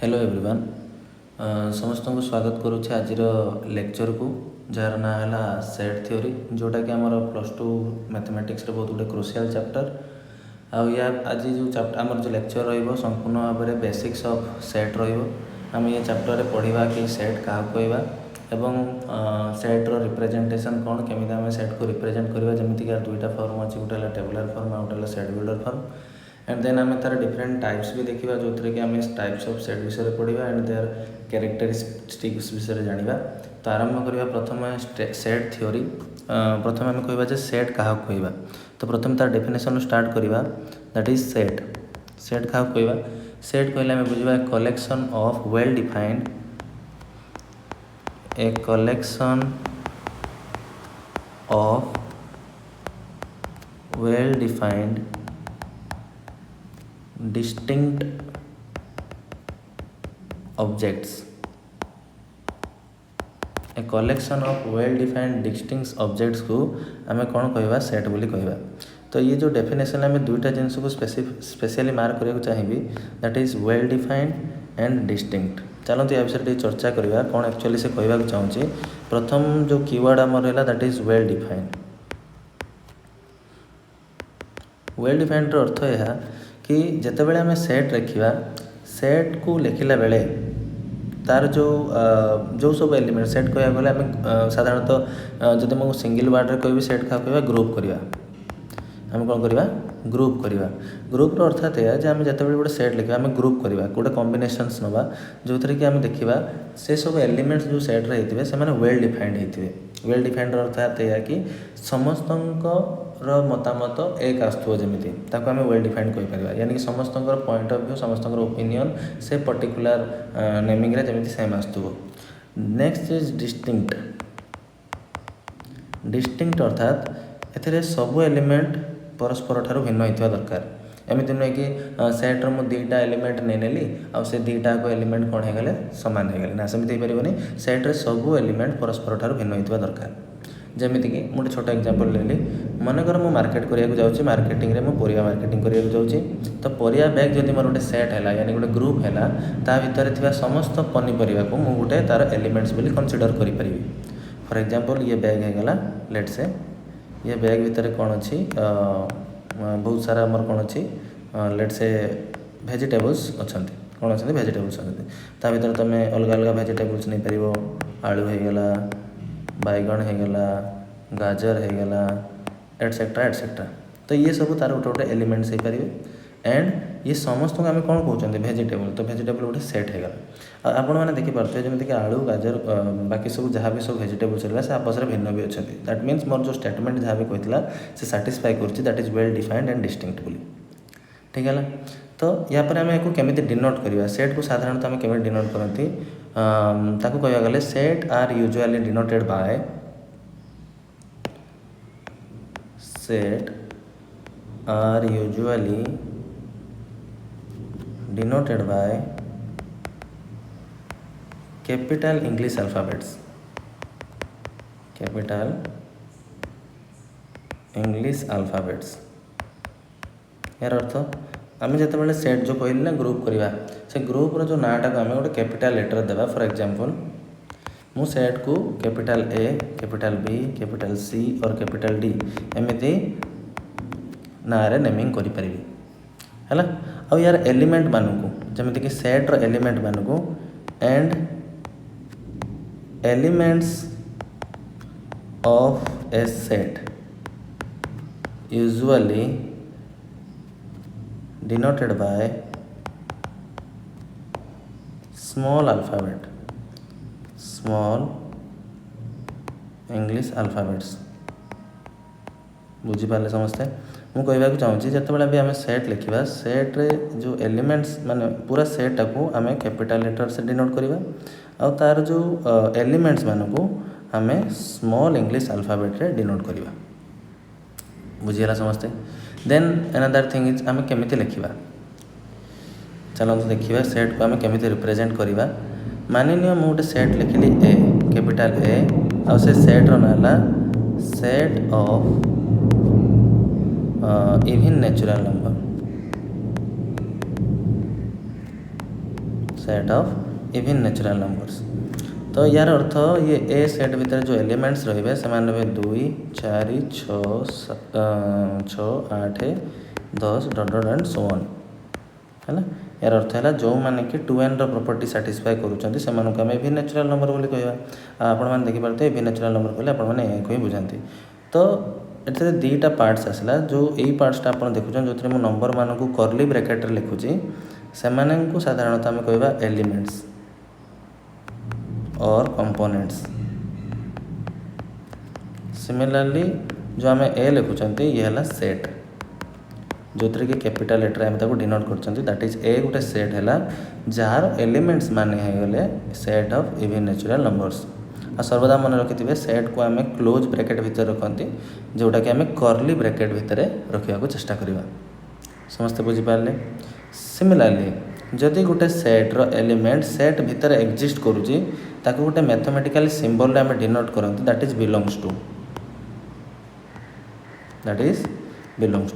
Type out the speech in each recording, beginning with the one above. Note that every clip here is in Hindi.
हेलो एवरीवन समस्त को स्वागत करुच्छे आज लेक्चर को जार ना है सेट थ्योरी जोटा कि आमर प्लस टू मैथमेटिक्स रे बहुत गुटे क्रुशियल चैप्टर या आज जो चैप्टर आमर जो लेक्चर रहिबो संपूर्ण भाव में बेसिक्स ऑफ सेट रहिबो आम ये चैप्टर रे पढ़िबा कि सेट क्या कहवा एवं सेट रो रिप्रेजेंटेशन कौन केमिति आम सेट को रिप्रेजेंट करवा जमीक दुईटा फॉर्म अच्छी गोटे टेबुलर फॉर्म आ गोटे set builder form and then आम तार डिफरेंट टाइप्स भी देखा जो थे कि आम टाइप्स ऑफ सेट विषय पढ़ा एंड देयर कैरेक्टरिस्टिक्स विषय जाना। तो आरंभ करवा प्रथम सेट थ्योरी प्रथम आम कह सेट क्या कहवा। तो प्रथम तार डेफिनेशन स्टार्ट करवा दैट इज सेट सेट क्या कहवा सेट कहले आम बुझा collection of well defined a collection of well defined distinct objects a collection of well defined distinct objects को आम कौन कहवा सेट बोली कहवा। तो ये जो डेफिनेशन आम दुईटा जिनस को स्पेशली मार्क करने चाहिए that is well defined and distinct. चलते या विषय चर्चा करवा कौन एक्चुअली से कहवाक चाहूँगी। प्रथम जो कीवर्ड आम रहा that is well defined. Well defined अर्थ यह कि जिते आम सेट लिखा सेट को लिखला बेले तार जो जो सब एलिमेंट सेट कह गले आम साधारणतः जब मुझे सिंगल वर्ड रे कह सेट क्या कहवा ग्रुप करवा आम कौन करवा ग्रुप करवा। ग्रुप्र अर्थात यह आम जिते गोटे सेट लिखा आम ग्रुप करवा गोटे कॉम्बिनेशंस नवा जो थे कि आम देखा से सब एलिमेंट्स जो सेट्रे होते हैं वेल डिफाइंड होते। वेल डिफाइंड अर्थात यह कि समस्त मतामत एक आसुव जमी आम वेल डिफाइंड कहीपर यानी कि समस्त पॉइंट ऑफ व्यू समस्त ओपिनियन से पर्टिकुलर नेमिंग रे जमी सेम आसुव। Next is distinct. डिस्टिंक्ट अर्थात ए सब एलिमेंट परस्पर ठार भिन्न होता दरकार। एमती नुहे कि सेट्र मुझे दुईटा एलिमेंट नहीं नेली आ से दुईटा एलिमेंट कौन होगले सामान होगले ना सेमती हो पारनी। सेट्रे सब एलिमेंट परस्पर ठार भिन्न होता दरकार। जमीक मुझे छोटा एग्जांपल लेली मनकर मु मार्केट करने जाऊँगी मार्केटिंग रे मु परिया मार्केटिंग करने जाऊँगी तो परिया बैग जदि मोर गोटे सेट है यानी गोटे ग्रुप है ता भितर थिबा समस्त पनीपरिया को मु गोटे तार एलिमेंट्स बोली कंसीडर करि परिबी। फॉर एग्जांपल ये बैग हैगला लेट्स से ये बैग भितर कौन अच्छी बहुत सारा आमर कौन अच्छी लेट्स से वेजिटेबल्स अच्छा कौन अच्छा वेजिटेबल्स अच्छा ता भितर तुम अलग अलग वेजिटेबल्स नहीं पार आलू होगला बैगण होगला गाजर होगला एटसेट्रा एटसेट्रा। तो ये सब तार गोटे गोटे एलिमेंट्स हो पारे एंड ये समस्त को आम कौन कहते वेजिटेबल। तो वेजिटेबल गोटे सेट होगा आपण मैंने देखिपे जमीक आलू गाजर बाकी सब जहाँ भी सब वेजिटेबल्स रहा से आपस में भिन्न भी अच्छा दैट मीन्स मोर जो स्टेटमेंट जहाँ भी कहला से साटिस्फाई कर that is well defined and distinct बोली ठीक है। तो या पर आम या केमी डिनोट करवा सेट को साधारणतः आम केमी डिनोट करती ताको कह गले set are usually denoted by set are usually denoted by capital English alphabets. Capital English alphabets यार अर्थ आम जिते सेट जो कहली ना ग्रुप करवा से ग्रुप्र जो नाटा को आम गोटे कैपिटल लेटर देवा। फॉर एग्जांपल मु सेट को capital A capital B capital C और कैपिटल डी एमती ना रे नेमिंग करि परिबी हैला। आ यार एलिमेंट मानू जमीक सेट्र एलिमेंट मानू and elements of A set usually denoted by small alphabet small English alphabets। बुझीपारे समस्ते मुझे कहवाक चाहूँगी जिते भी आम सेट लिखा सेट्रे जो एलिमेंट्स माने पूरा सेटा को आम कैपिटल लेटर से डिनोट करवा आ तार जो एलिमेंट्स मानू आम स्मॉल इंग्लिश अल्फाबेट रे डिनोट करवा। बुझीगला समस्ते। देन अनदर थिंग इज आम केमिति लिखा चलते देखिए सेट को आम केमिति रिप्रेजेंट करवा। मानि नियो मु गोटे सेट लिखिली ए कैपिटल ए आ से सेट्र ना set of even natural number set of even natural numbers. तो यार अर्थ ये ए सेट भितर जो एलिमेंट्स रहिबे सेमान रहिबे 2 4 6 8 10 डट डट एंड सो ऑन है। यार अर्थ है जो मैंने कि 2n प्रॉपर्टी सैटिस्फाई करूँगी से आम इवन नेचुरल नंबर बोली कहवा। आपण मैंने देखिपारे इवन नेचुरल नंबर कहले आपण मैंने एक ही बुझाती। तो ये दुईटा पार्ट्स आसला जो यही पार्ट्सटा आप देखुन जो थी नंबर मान को कर्ली ब्रैकेट रे लिखुची से साधारणतः आम कहवा एलिमेंट्स और कंपोनेंट्स। सिमिलरली जो आम ए लिखुंट ये है सेट जो थी कि कैपिटल लेटर आम ताको डिनोट कर दैट इज ए गोटे सेट है जार एलिमेंट्स माने गले set of even natural numbers. आ सर्वदा मन रखिथे सेट को आम क्लोज ब्रैकेट भितर रखती जोटा कि आम कर्ली ब्रैकेट भितर रखा चेष्टा करवा। समस्ते बुझीपारे। सिमिलरली जदि गोटे सेट्र एलिमेंट सेट भितर एक्जिस्ट करुँची ताको गोटे मैथमेटिकल सिंबल आम डिनोट करते दैट इज बिलोंग्स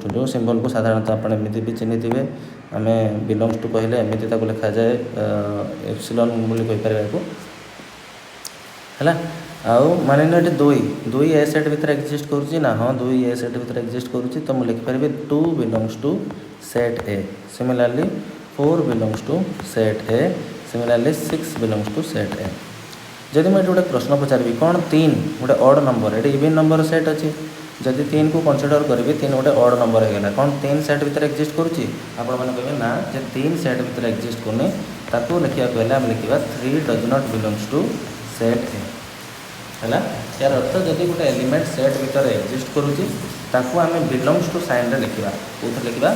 टू जो सिंबल को साधारणतः आप एमती भी चिन्ह थे आम बिलोंग्स टू कहले एमती लिखा जाए एप्सिलॉन बोली कहीपर को है। आउ मान ये दुई ए सेट भितर एक्जिस्ट करुँची ना हाँ दुई ए सेट भितर एक्जिस्ट करुँची तो मुझे लिखिपारि 2 belongs to set A. Similarly 4 belongs to set A. Similarly 6 belongs to set A. जदि मुझे गोटे प्रश्न पचारि कौन 3 गोटे ऑड नंबर ये इवन नंबर सेट अच्छी जदि 3 को कंसीडर करी 3 गोटे ऑड नंबर होगा कौन 3 सेट भितर एक्जिस्ट करुँची आपण मैंने कहे ना जे 3 सेट भितर एक्जिस्ट करनी ताकू लिखा कहले आम लिखा 3 does not belongs to set A है। यार अर्थ जदि गोटे एलिमेंट सेट भितर एक्जिस्ट करुँची ताकू आम बिलोंग्स टू साइन रे लिखा कौन लिखा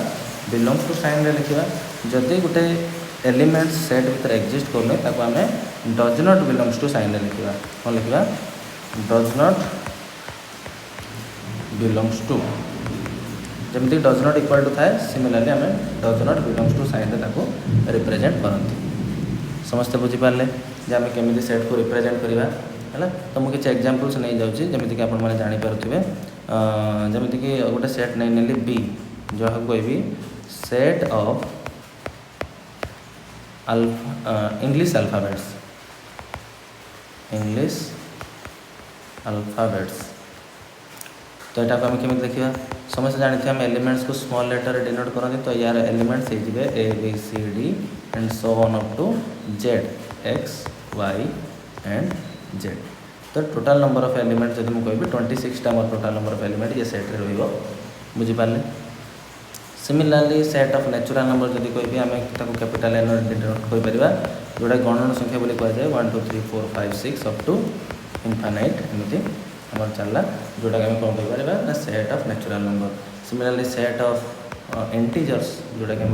बिलोंग्स टू साइन रे लिखा। जदि गोटे एलिमेंट सेट भितर एक्जिस्ट करनी ताकू आम does not belongs to sign रे लिखा कौन लिखा डज नॉट बिलोंग्स टू जमती डज नॉट इक्वल टू थाए। सिमिलरली आम does not belongs to sign रे रिप्रेजेंट करती। समस्ते बुझीपारे जे आम केमी सेट को रिप्रेजेंट करवा है। तो मुझे किसी एग्जांपल्स नहीं जाऊँगी जमीक आप जापे जमीक गोटे सेट नहीं नेली बी जो कहि सेट ऑफ इंग्लिश अल्फाबेट्स तो यहाँ आम केमी देखा समस्त जानते आम एलिमेंट्स को स्मॉल लेटर डिनोट करते तो यार एलिमेंट्स हो A B C D and so on up to Z X Y and Z. तो टोटाल नंबर ऑफ एलिमेंट जब मुझे कहि 26टा मोर टोटाल नंबर ऑफ एलिमेंट ये सेट रे रहिबो बुझीपारे। Similarly set of natural number जब कहि आम कैपिटल एन डिनोट कहीपर जोड़ा गणन संख्या बोली कह जाए 1 2 3 4 5 6 अप टू इनफाइनाइट एमती आम चलला जोटा आम कौन कहीपर ना set of natural number. Similarly set of integers जोटा कि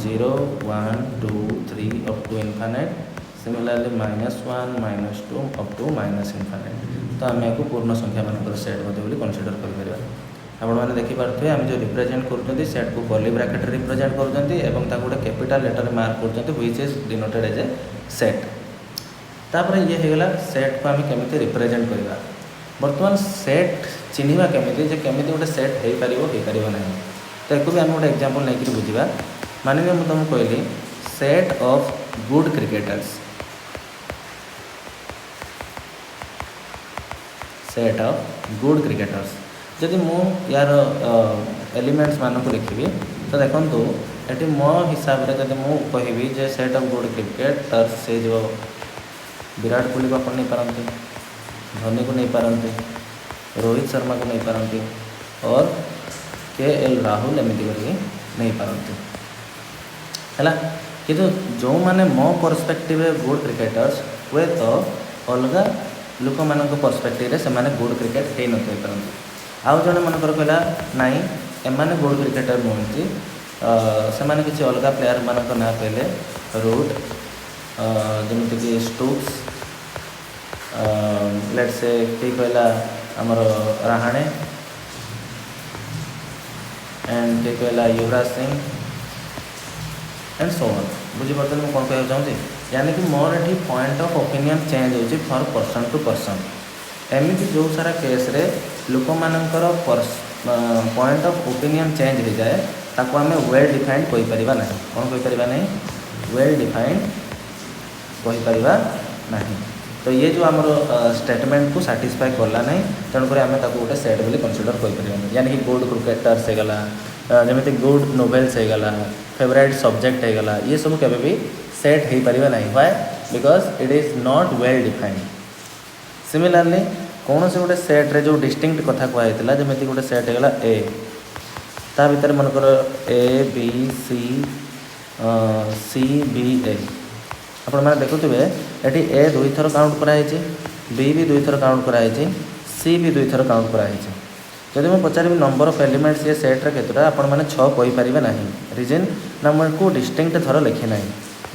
0 1 2 3 up to infinite. Similarly -1 -2 up to -infinite. तो आम या पूर्ण संख्या मान सेट बोली कनसीडर कर आपण मैंने देखिपे आम जो रिप्रेजेंट कर सेट को कर्ली ब्रैकेट रिप्रेजेंट कर गोटे कैपिटल लेटर मार्क कर which is denoted as a set. तापर ये होगा सेट को आम केमी रिप्रेजेंट करवा। बर्तमान सेट चिन्हवा केमी केमी गोटे सेट हो पार ना तो एक भी आम गोटे एग्जांपल नहीं बुझा। मान मुझे तुमको कहली set of good cricketers set of good cricketers जदि मु यार एलिमेंट्स मान को लिखी तो देखो ये मो हिसाब से जब मु कहि सेट ऑफ गुड क्रिकेटर्स से जो विराट कोहली को अपन नहीं पारती धोनी को नहीं पारती रोहित शर्मा को नहीं पारती और KL राहुल एमती करके नहीं पारती है कि जो मैंने मो पर्सपेक्टिव गुड क्रिकेटर्स हुए तो अलग लोक मान पर्सपेक्टिव से गुड क्रिकेट हो न पारती। आउ जड़े मनकर कहला नाई एमाने गुड क्रिकेटर नुहति से किसी अलग प्लेयर मान ना कहले रूट जमीक स्टोक्स लेट्स से किए कहला आमर रहाणे एंड किए कहला Yuvraj Singh and so on बुझीपार मुझे कौन कहना चाहूँगी यानी कि मोर ये पॉइंट ऑफ ओपिनियन चेंज होची फॉर पर्सन टू पर्सन एमती जो सारा केस रे लोक मानकर पॉइंट ऑफ ओपिनियन चेंज हो जाए ताको आम वेल डिफाइंड कहीपर ना कौन कहीपर ना वेल डिफाइंड कहीपर ना। तो ये जो आमर स्टेटमेंट को साटिस्फाई कला ना, तेणुक आम गोटे सेट बोली कनसीडर कर, यानी कि गुड क्रिकेटर्स होगला, जमी गुड नोवेल्स होगला, फेवरेट सब्जेक्ट होगला, ये सब केवे भी सेट हो पार ना। Why? Because it is not well defined. Similarly कौन से गोटे सेट्रे जो डिस्टिंक्ट कथा कहला, जमी गोटे सेट होगला ए, ता भीतर मनकर ए बी सी सी बी ए, आपण मैंने देखुए ये ए 2 थर काउंट कराई, बी भी 2 थर काउंट कराई, सी भी 2 थर काउंट कराई। जब मैं पचारि नंबर ऑफ एलिमेंट्स ये सेट्रे केतटा, आपण मैंने 6 कहींपारे ना। रिजन ना मुझे डिस्टिंक्ट थर लिखी ना,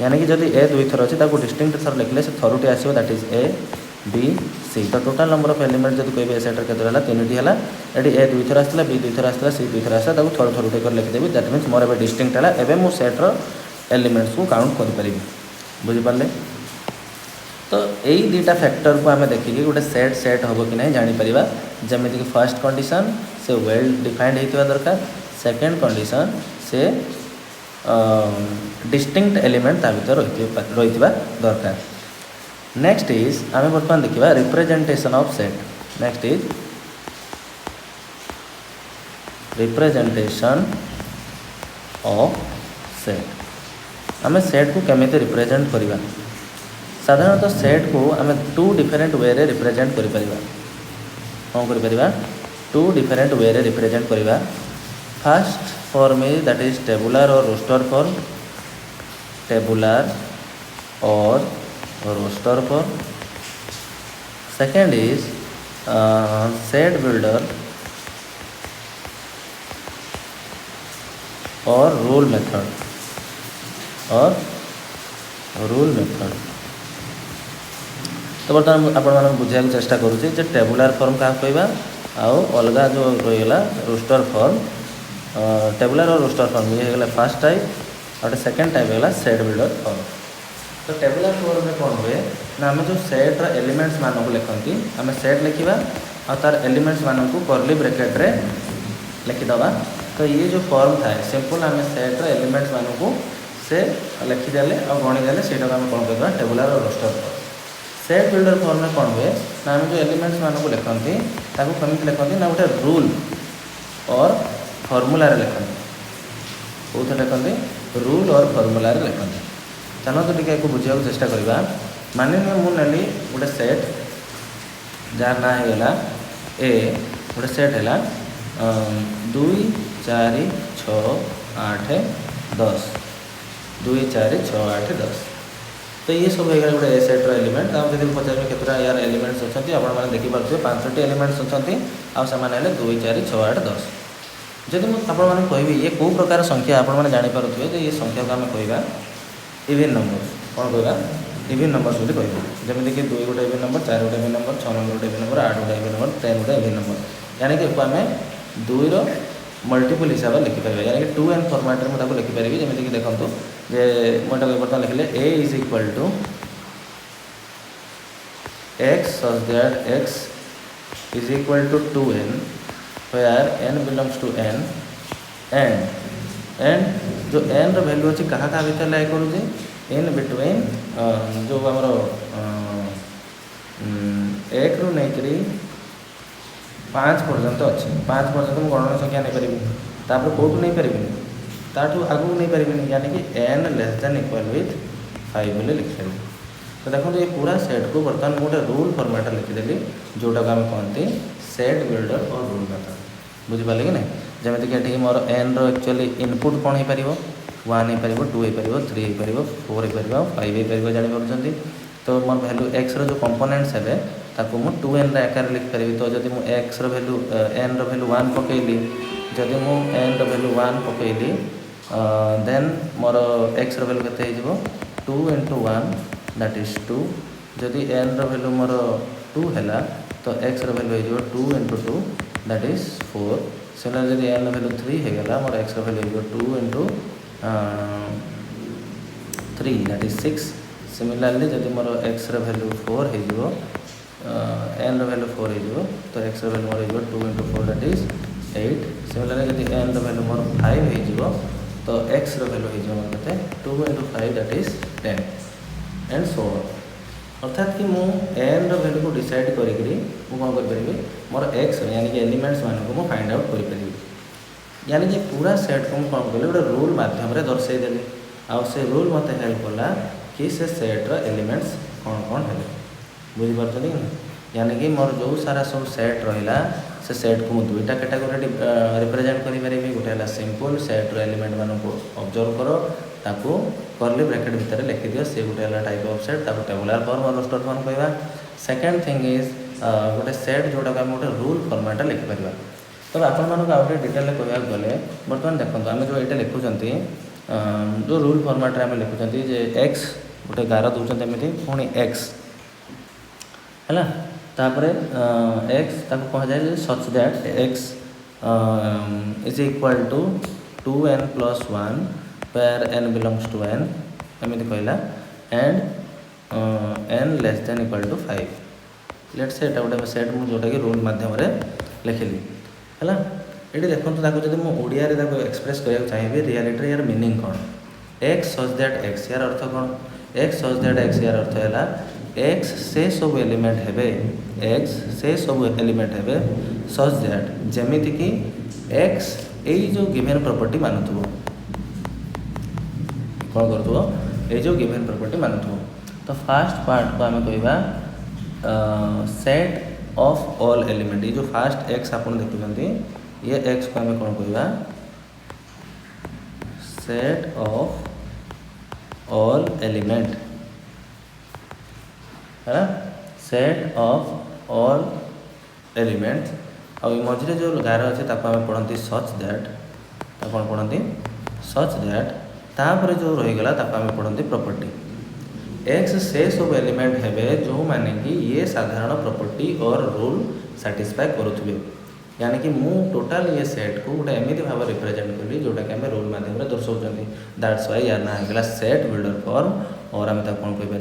यानी कि जब ए 2 थर अच्छे डिस्टिंक्ट थर लिखले से थरुटी आसो, that is A B C. तो टोटाल नंबर ऑफ एलिमेंट जब कहे ए सेट्रे केतटा है 3टी है, ये ए 2 थर आसला, बी 2 थर आसला, सी 2 थर आसला, थर थरुटे कर लिखिदेवी। दैट मीन्स मोर ए डिस्टिंक्ट है, एवं मो सेट्र एलिमेंट्स को काउंट करें। बुझिपारे? तो यही दुटा फैक्टर को आम देखिए गोटे सेट सेट हम कि नहीं जापर। जमीक कि फर्स्ट कंडीशन से वेल डिफाइंड होता दरकार, सेकेंड कंडीशन से डिस्टिंक्ट एलिमेंट ता भीतर रही दरकार। नेक्स्ट इज आम बर्तमान देखा representation of set. Next is representation of set. आम सेट को केमिति रिप्रेजेंट करवा? साधारणतः सेट को आम 2 डिफरेंट वे रे रिप्रेजेंट कर परिबा। कौन कर परिबा? 2 डिफरेंट वे रे रिप्रेजेंट करवा। First form is that is tabular or roster form, tabular or roster form. Second is set builder or rule method, or rule method. तो बर्तमान आपण बुझा चेष्टा करुँचे जे टेबुलर फॉर्म क्या कहवा, आउ अलग जो रहीगला roster form. Tabular or roster form ये होगा फर्स्ट टाइप, और सेकेंड टाइप होगा सेट बिल्डर फॉर्म। तो टेबुलर फॉर्म में कौन हुए ना, आम जो सेट्र एलिमेंट्स मान को लिखती आम सेट लिखा और तार एलिमेंट्स मान को कर्ली ब्रैकेट रे लिखिदबा। तो ये जो फॉर्म थाए सिंपल आम सेट्र एलिमेंट्स मान को से लिखिदेले और गणिदेले से आम कौन कहवा tabular or roster form. Set builder form में कौन हुए ना, आम जो एलिमेंट्स मान को लिखती कमी लिखती ना गोटे रूल और फॉर्मूला लिखती। कौन लिखती? रूल और फॉर्मूला लिखती। चलो तो टी बुझा चेष्टा करवा। मान मुझे गोटे सेट जार ना होगा ए, गोटे सेट है 2 4 6 8 10, 2 4 6 8 10। तो ये सब होगा गोटे ए सेट्र एलिमेंट। आप जब पचारे केतटा यार एलिमेंट्स अच्छे आपने देखिपे 5टी एलिमेंट्स अच्छे आने 2 4 6 8 10। जब मुझे कहबी ये कौ प्रकार संख्या आपने जानीपे ये संख्या को आम कहवा इवेन नंबर। कौन कहवा? इवेन नंबर्स बोली कहवा। जमीक कि 2 गोटे इवेन नंबर, 4 गोटे इवेन नंबर, 6 नंबर गोटे इवेन नंबर, 8 गोटे इवेन नंबर, 10 गोटे इवेन नंबर। यानी कि आम 2 मल्टीपल हिसाब से लिखिपर, यानी कि 2n फॉर्मेट में मुझे लिखिपारि। जमीक देखो जे मुझे बर्तमान लिखले a is equal to x such that x is equal to 2n where n belongs to n, and जो n रो वैल्यू अच्छी क्या क्या भीतर लाई करुचे इन बिटवीन जो आमर 1 रु नहीं 5 पर्यंत अच्छे। 5 पर्यंत मुझे गणना संख्या नहीं पारि, तापर कौटू नहीं पारि, ताठू आगू नहीं पारि, यानी कि n less than equal with 5 बोले लिखिपारि। तो देखो ये पूरा सेट को बर्तमान गोटे रूल फॉर्मेट लिखिदेली, जोटा को आम कहते set builder or rule method. बुझिपारे कि नहीं? जमीक ये मोर n रो एक्चुअली इनपुट कौन हो पार 1 हो पार, 2 हो पार, 3 हो पार, 4 हो पार, 5 हो पार जानीपार। तो मोर वैल्यू x रो जो कंपोनेंट्स है ताको मु 2n आकार लिखिपारि। तो जब मुझे x रो वैल्यू n रो वैल्यू 1 पकईली, जब मु n रो वैल्यू 1 पकईली देन मोर x रो वैल्यू केते हो 2 × 1 दैट इज 2। जदि n रो वैल्यू मोर 2 है तो x रो वैल्यू हो 2 × 2 दैट इज 4। सिमिलर जब n रो वैल्यू 3 होगा मोर x रो वैल्यू हो 2 × 3 दैट इज 6। सिमिलरली जब मोर x रो वैल्यू 4 हो n रो वैल्यू 4 हो तो x रो वैल्यू मोर 2 × 4 दैट इज 8। सिमिलरली जब n रो वैल्यू मोर 5 हो तो x रो वैल्यू हो 2 × 5 that is 10। And so on. अर्थात कि मु एन वैल्यू को डिसाइड करी कौन करी मोर एक्स यानी कि एलिमेंट्स मानक मु फाइंड आउट करी यानी कि पूरा सेट को मुझे कौन कली गोटे रूल मध्यम दर्शाईदेली आउ से रूल मत हेल्प कला कि से सेट्र एलिमेंट्स कौन कौन है बुझीपार कि यानी कि मोर जो सारा सब सेट रहा से सेट को मुझे दुईटा कैटेगोरी रिप्रेजेंट करी गोटे है सिंपल सेट्र एलिमेंट मानक ऑब्जर्व करो ताकू कर्ली ब्रैकेट भितर लिखि दियो से गोटे है टाइप ऑफ सेट ताकू टेबुलर फॉर्म और रोस्टर फॉर्म कहवा। सेकेंड थिंग इज गोटे सेट जोटा आम गोटे रूल फॉर्मेट लिखिपर। तब आपण मानक आउ डिटेल कहवाक गले बर्तमान देखो आम जो ये लिखुंट जो रूल फॉर्मेट आम लिखुंट जे एक्स गोटे गार दूसरी एमती पुणी एक्स है तापर एक्स ताको कह जाए such that x is equal to 2n+1 where n belongs to n एमती कहला and n less than equal to 5 let say एटा गोटे सेट मु जोटा कि रूल माध्यम लिखिली है ये देखो जब मुझे ओडिया एक्सप्रेस करने चाहिए रियलिटी यार मीनिंग कौन एक्स सच दैट एक्स यार अर्थ कौन एक्स सच दैट एक्स यार अर्थ है एक्स से सब एलिमेंट है एक्स से सब एलिमेंट है सच दैट जमीती कि एक्स यही जो गिवेन प्रॉपर्टी मानुव कौन कर जो गिवेन प्रॉपर्टी मानुव। तो फास्ट पार्ट को आम कहवा सेट ऑफ ऑल एलिमेंट ये जो फास्ट एक्स आप देखुं ये एक्स को आम कौन कहवा सेट ऑफ ऑल एलिमेंट है सेट ऑफ ऑल एलिमेंट और मझे जो गार अच्छे आम पढ़ती सच दैट कौन पढ़ती सच दैट तापर जो रहीगला आम पढ़ती प्रॉपर्टी एक्स से सब एलिमेंट है जो माने कि ये साधारण प्रॉपर्टी और रूल सैटिस्फाई करुवे यानी कि मु टोटाल ये सेट को गोटे एमती भाव रिप्रेजेंट करी जोटा कि आम रूल मध्यम दर्शाऊँ दैट्स वाई यार ना होगा सेट बिल्डर फॉर्म और आम कौन कहीपर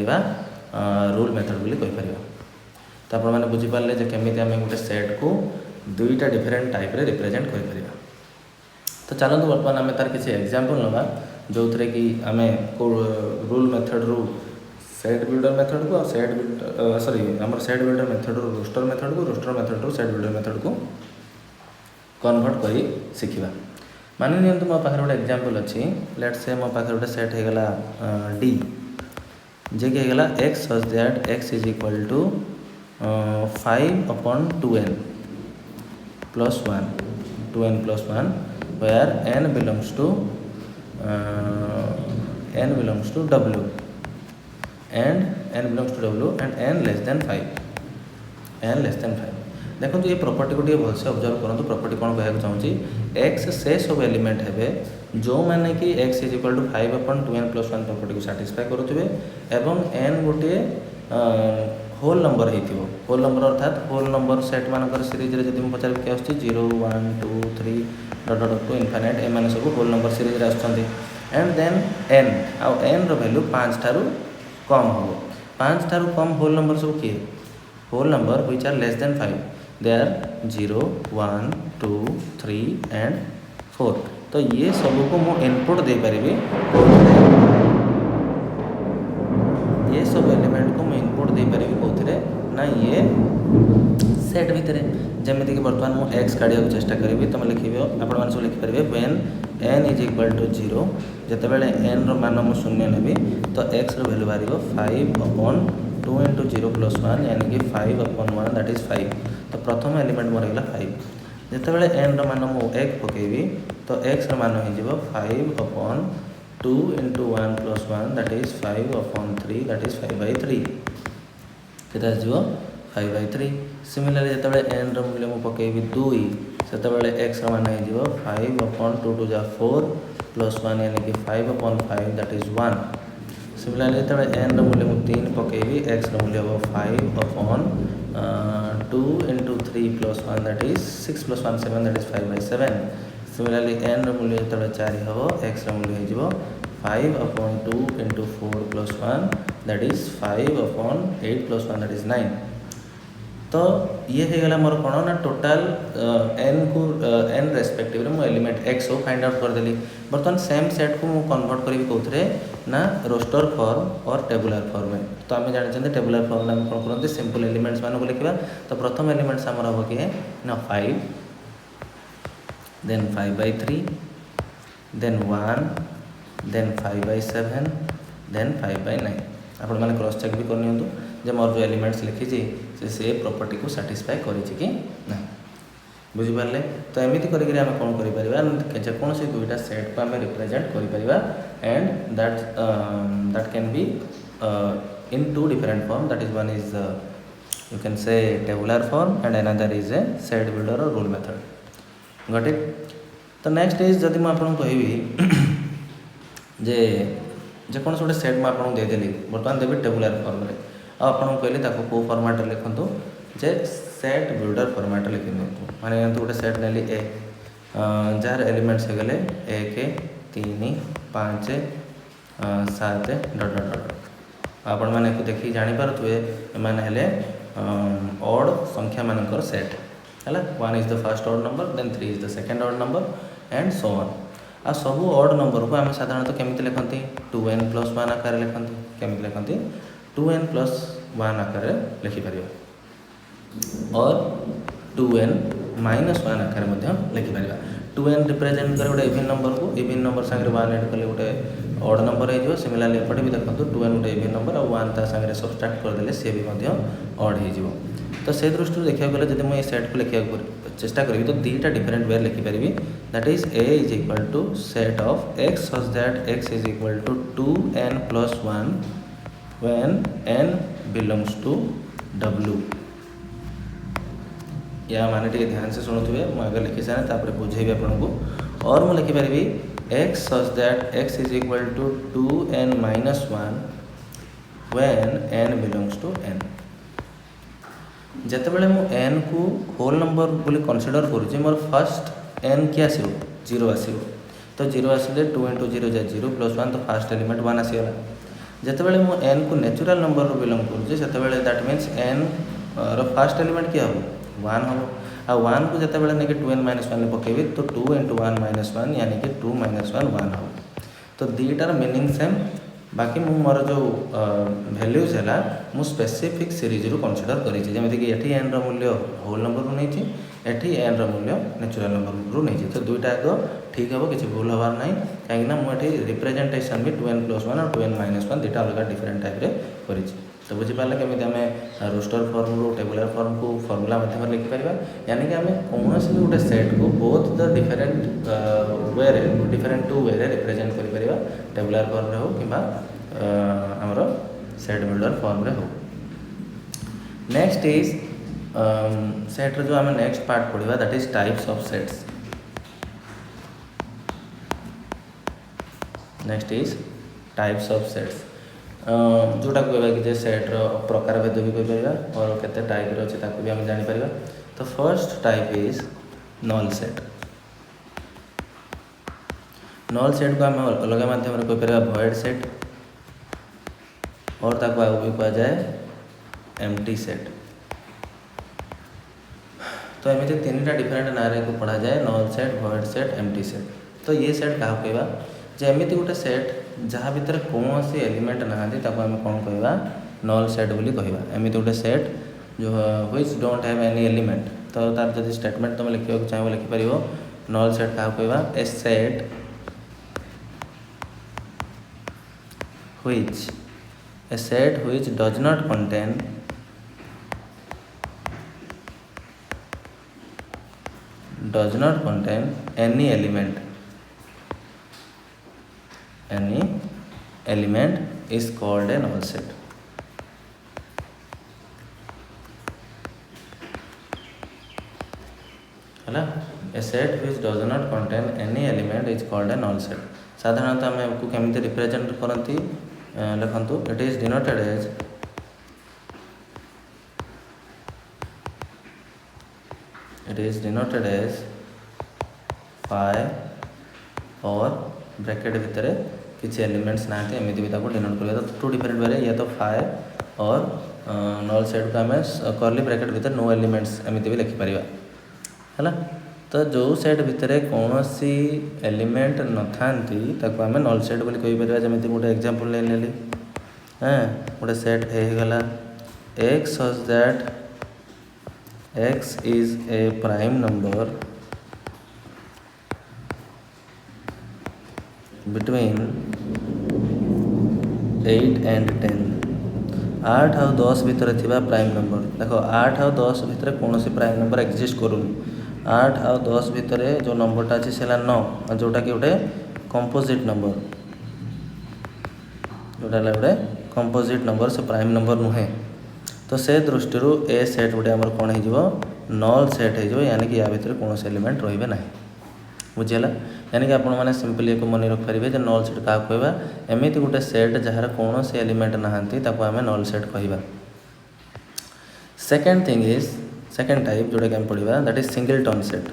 रूल मेथड बोली कहीपर। तो आप मैंने बुझीपारे जे केमी आम गोटे सेट को दुईटा डिफरेंट टाइप रे रिप्रेजेंट कर। तो चलते बर्तमान आम तार किसी एग्जांपल नवा जो थे कि आम रूल मेथड रू सेट बिल्डर मेथड को सेट बिल्डर सॉरी आम सेट बिल्डर मेथड रू रोस्टर मेथड रू सेट बिल्डर मेथड को कन्वर्ट कर शिखा। मानि नियंतु मो पाखे गोटे एग्जांपल अच्छी लेट से मो पाखे गोटे सेट होगा डी जे कि होगा x such that x is equal to 5/2n plus 1 where n belongs to w and n less than 5 देखो ये प्रॉपर्टी को भलसे ऑब्जर्व करूँ प्रॉपर्टी कौन कहना चाहूँगी एक्स से सब एलिमेंट है जो मैंने कि X is equal to 5/2n+1 property को सैटिस्फाई करुवे एवं एन गोटे होल नंबर होल नंबर अर्थात होल नंबर सेट मानकर सीरीज रे जब पचार किए आस 0 1 2 3 डट डट टू इनफाइनाइट एम सब होल नंबर सीरीज आसुँच एंड देन एन आउ एन रैल्यू 5 ठारू कम हम 5 ठारू कम होल नंबर सब किए whole number which are less than 5 they are 0 1 2 3 and 4। तो ये सब को मु इनपुट दे पारि ये सब एलिमेंट को मुझे इनपुट दे पारि कौन ना ये सेट भितर जमीती कि बर्तमान मुझे एक्स काढ़ा चेष्टा करी तुम लिखे आप सब लिखिपारे when n is equal to 0 जितेबाला n मान मुझे शून्य नेबी तो x वैल्यू बाहर 5/2 × 0 + 1 यानी कि 5/1 दैट इज 5। तो प्रथम एलिमेंट मोर होगा 5 जितेबाला n मान मुझे 1 पकेबी तो x मान हो 5/2 × 1 + 1 दैट इज 5/3 दैट इज 5/3 केते आसो 5/3। सिमिलरली जितेबाला n मूल्य मुझे पकेबी 2 से एक्स मान हो 5/2 × 4 + 1 यानी कि 5/5 दैट इज 1। सिमिलरली जो एन मूल्य मुझे 3 पकेबी एक्स मूल्य हम 5/2 × 3 + 1 that is 6 + 1 7 that is 5/7। Similarly n मूल्य जो 4 हम एक्स मूल्य हो 5/2 × 4 + 1 दैट इज 5/8 + 1 दैट इज 9। तो ये होगा मोर कौन ना टोटाल एन को एन रेस्पेक्टिव मुझे एलिमेंट एक्स को फाइंड आउट करदेली। बर्तमान सेम सेट को मुझे कन्वर्ट करी कौन ना रोस्टर फॉर्म और टेबुलर फॉर्म में। तो आम जानते टेबुलर फॉर्म आम कौन करते सिंपल एलिमेंट्स मानक लिखा। तो प्रथम एलिमेंट्स आमर हम किए ना 5, देन 5/3, देन 1, देन 5/7, देन 5/9। आपण मैंने क्रॉस चेक भी करनी जे मोर जो एलिमेंट्स लिखी से प्रॉपर्टी को साटिस्फाई करी ना बुझिपारे। तो एमती करें कौन कर जेकोसी दुईटा सेट को आम रिप्रेजेंट कर and that can be in 2 different form. That is one is you can say tabular form and another is a set builder or rule method. Got it. तो नेक्स्ट इज जदि मुझे कहि जे जेकोसी गोटे सेट मुझे देदेली बर्तमान देवी टेबुलर फॉर्म रे आपको कहली कौ फॉर्मेट लिखु जे सेट बिल्डर फॉर्मेट लिखि दिंतु। माने गोटे सेट नेली ए जार एलिमेंट्स हो गले 1 3 5 7 डट डट डट। आपण मैंने देखिए जानीपे एमाने ऑड संख्या मानकर सेट है। 1 is the first odd number, then 3 is the second odd number and so on. आ सब ऑड नंबर को आम साधारणतः केमिति लिखती 2n+1 आकार लिखती। केमिति लिखती 2n+1 आकार लिखिपर और 2n-1 आकार लिखिपर। 2n रिप्रेजेंट कर गोटे इवन नंबर को इवन नंबर सागर 1 एड कले गोटे ऑड नंबर हो। सिमिलारली एपटे भी देखो 2n गोटे इवन नंबर और 1 ता सागर सबट्रैक्ट करदे सी भी ऑड हो। तो से दृष्टि देखा गले जब मुझे सेट को लिखा चेष्टा करी तो 2टा डिफरेंट वे लिखिपारि। That is A is equal to set of X such that x is equal to 2n+1 when n belongs to w। या माने टे ध्यान से शुणुवे मुझे लिखी सारे तापर बुझेबी आपको। और मुझे लिखिपारि X such that x is equal to 2n-1 when n belongs to n। जिते बड़े मुझे n को होल नंबर बोली कनसीडर करुँचे मोर फर्स्ट n कि आसो 0 आसो। तो 0 आसिले 2 × 0 जाए 0 + 1 तो फर्स्ट एलिमेंट 1 आसीगला। जिते बड़े मुझे n को नेचुरल नंबर बिलोंग करुँचे से that means n first element किए हम 1 हम आ 1 को जिते बड़े नहीं 2n-1 पकेबी तो 2 × 1-1 यानी कि 2-1 1 हम। तो दुईटार मीनिंग सेम। बाकी मु मोर जो वैल्यूज है मु स्पेसिफिक सीरीज रु कनसीडर करी जमीक ये एन रूल्य होल नंबर रु नहीं एटी एन रूल्य नेचुरल नंबर रु नहीं। तो दुईटा एक ठीक हे किसी भूल हबार ना कहीं मुझे रिप्रेजेंटेशन भी 2n+1 और 2n-1 दुईटा अलग डिफरेंट टाइप रे करी। तो बुझीपारे केमी आम रोस्टर फॉर्म रू टेबुलर फॉर्म को फॉर्मूला माध्यम लिखिपर। यानी कि आम कौन भी गोटे सेट को both the different way different 2 way represent कर टेबुलर फॉर्म रे हो कि आमर सेट बिल्डर फॉर्म रे हो। नेक्स्ट इज सेट जो आम नेक्स्ट पार्ट पढ़ा that is types of sets. Next is types of sets जोटा कहवा कि सेट्र प्रकार भेद भी कहीपर और केते टाइप अच्छे भी आम जापर। तो first type is null set. Null set को आम अलग माध्यम कहीपर भॉइड सेट और ताको आगे भी कह जाए एम्प्टी सेट। तो एमती 3टा डिफरेंट ना को पढ़ा जाए null set void set empty set. तो ये सेट क्या कहवा जे एमती गोटे सेट जहाँ भितर कौन सी एलिमेंट नहांती ताको आम कौन कहवा नल सेट बोली कहवा। एमती गोटे सेट जो which don't have any element. तो तार जब स्टेटमेंट तुम लिखा चाहो लिखिपर नल सेट क्या कहवा a set which does not contain any element is called a null set। है a set which does not contain any element is called a null set। साधारणतः आम को केमिति रिप्रेजेंट करती लिखु it is denoted as phi or bracket भितर किसी एलिमेंट्स ना एमती भी डिनोट कर 2 डिफरेंट वे या तो फाइ और नल सेट को आम कर्ली ब्रैकेट भितर नो एलिमेंट्स एमती भी लिखिपर है। तो जो सेट भितर कौन सी एलिमेंट न थांती ताको आमे नल सेट बोली कहि परिबा। जेमिति गोटे एग्जांपल ले नेली गोटे सेट ए गला x such that x is a prime number between 8 and 10। 8 और 10 भितर थिबा प्राइम नंबर देखो 8 और 10 भितर कौन सी प्राइम नंबर एक्जिस्ट करूनी। 8 और 10 भितर जो नंबरटा अच्छी से 9 जोटा कि गोटे कंपोजिट नंबर जोटा गोटे कंपोजिट नंबर से प्राइम नंबर नुहे। तो से दृष्टि ए सेट गोटे आमर कौन हो नल सेट हो यानी कि या भितर कौन से एलिमेंट रे ना बुझीगला। यानी कि आपण मैंने सिंपली एक मन रखिपारे जे नल सेट क्या कहवा एमती गोटे सेट जार कौन से एलिमेंट नहांती ताको आमे नल सेट कहवा। Second thing is second type जोटा कि आम पढ़ा दैट इज सिंगलटन सेट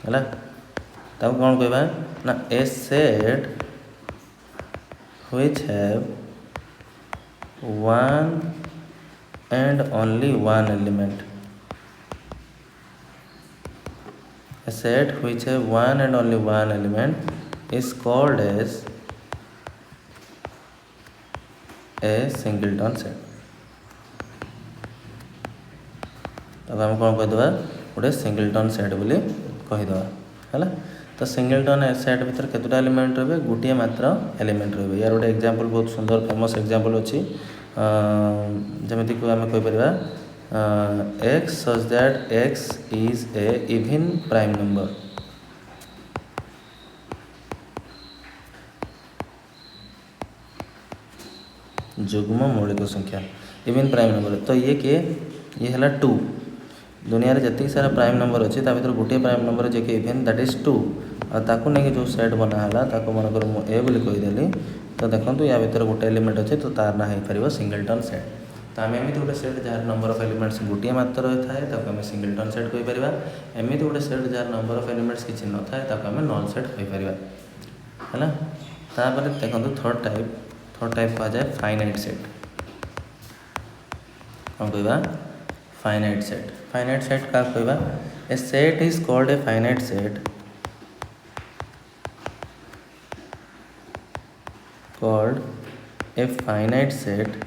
है ताको कौन कहवा ना ए set which have one and only one element। A set which have one and only one element is called as a singleton set। तब आम कौन कहीदेवा गोटे सिंगलटन सेट बोली कहीदेवा है। तो सिंगलटन सेट भीतर केतोटा एलिमेंट रे गोटे मात्र एलिमेंट रे। यार गोटे एग्जांपल बहुत सुंदर फेमस एग्जांपल अच्छी जमीती को आम कहीपर X such that x is a even prime number. जुग्म मौलिक संख्या इवन प्राइम नंबर। तो ये किए ये है 2 दुनिया रे जति सारा प्राइम नंबर अच्छी भर गोटे प्राइम नंबर जे कि इवन दैट इज 2 ताकू नहीं जो सेट बनाला ताको मनकर मु ए बोली कहीदेली। तो देखो या भर गोटे एलिमेंट अच्छे तो तार ना हो पार सिंगलटन सेट। तो आम एमती गोटे सेट जार नंबर ऑफ एलिमेंट्स गोटे मात्र थाए ताको आम सिंगलटन सेट कहीपर। एमती गोटे सेट जार नंबर ऑफ एलिमेंट्स किसी न थाए ताको आम नल सेट कहीपर है। तापर देखो थर्ड टाइप कह जाए फाइनाइट सेट। कौन कहवा फाइनाइट सेट। फाइनाइट सेट क्या कहवा a set is called a finite set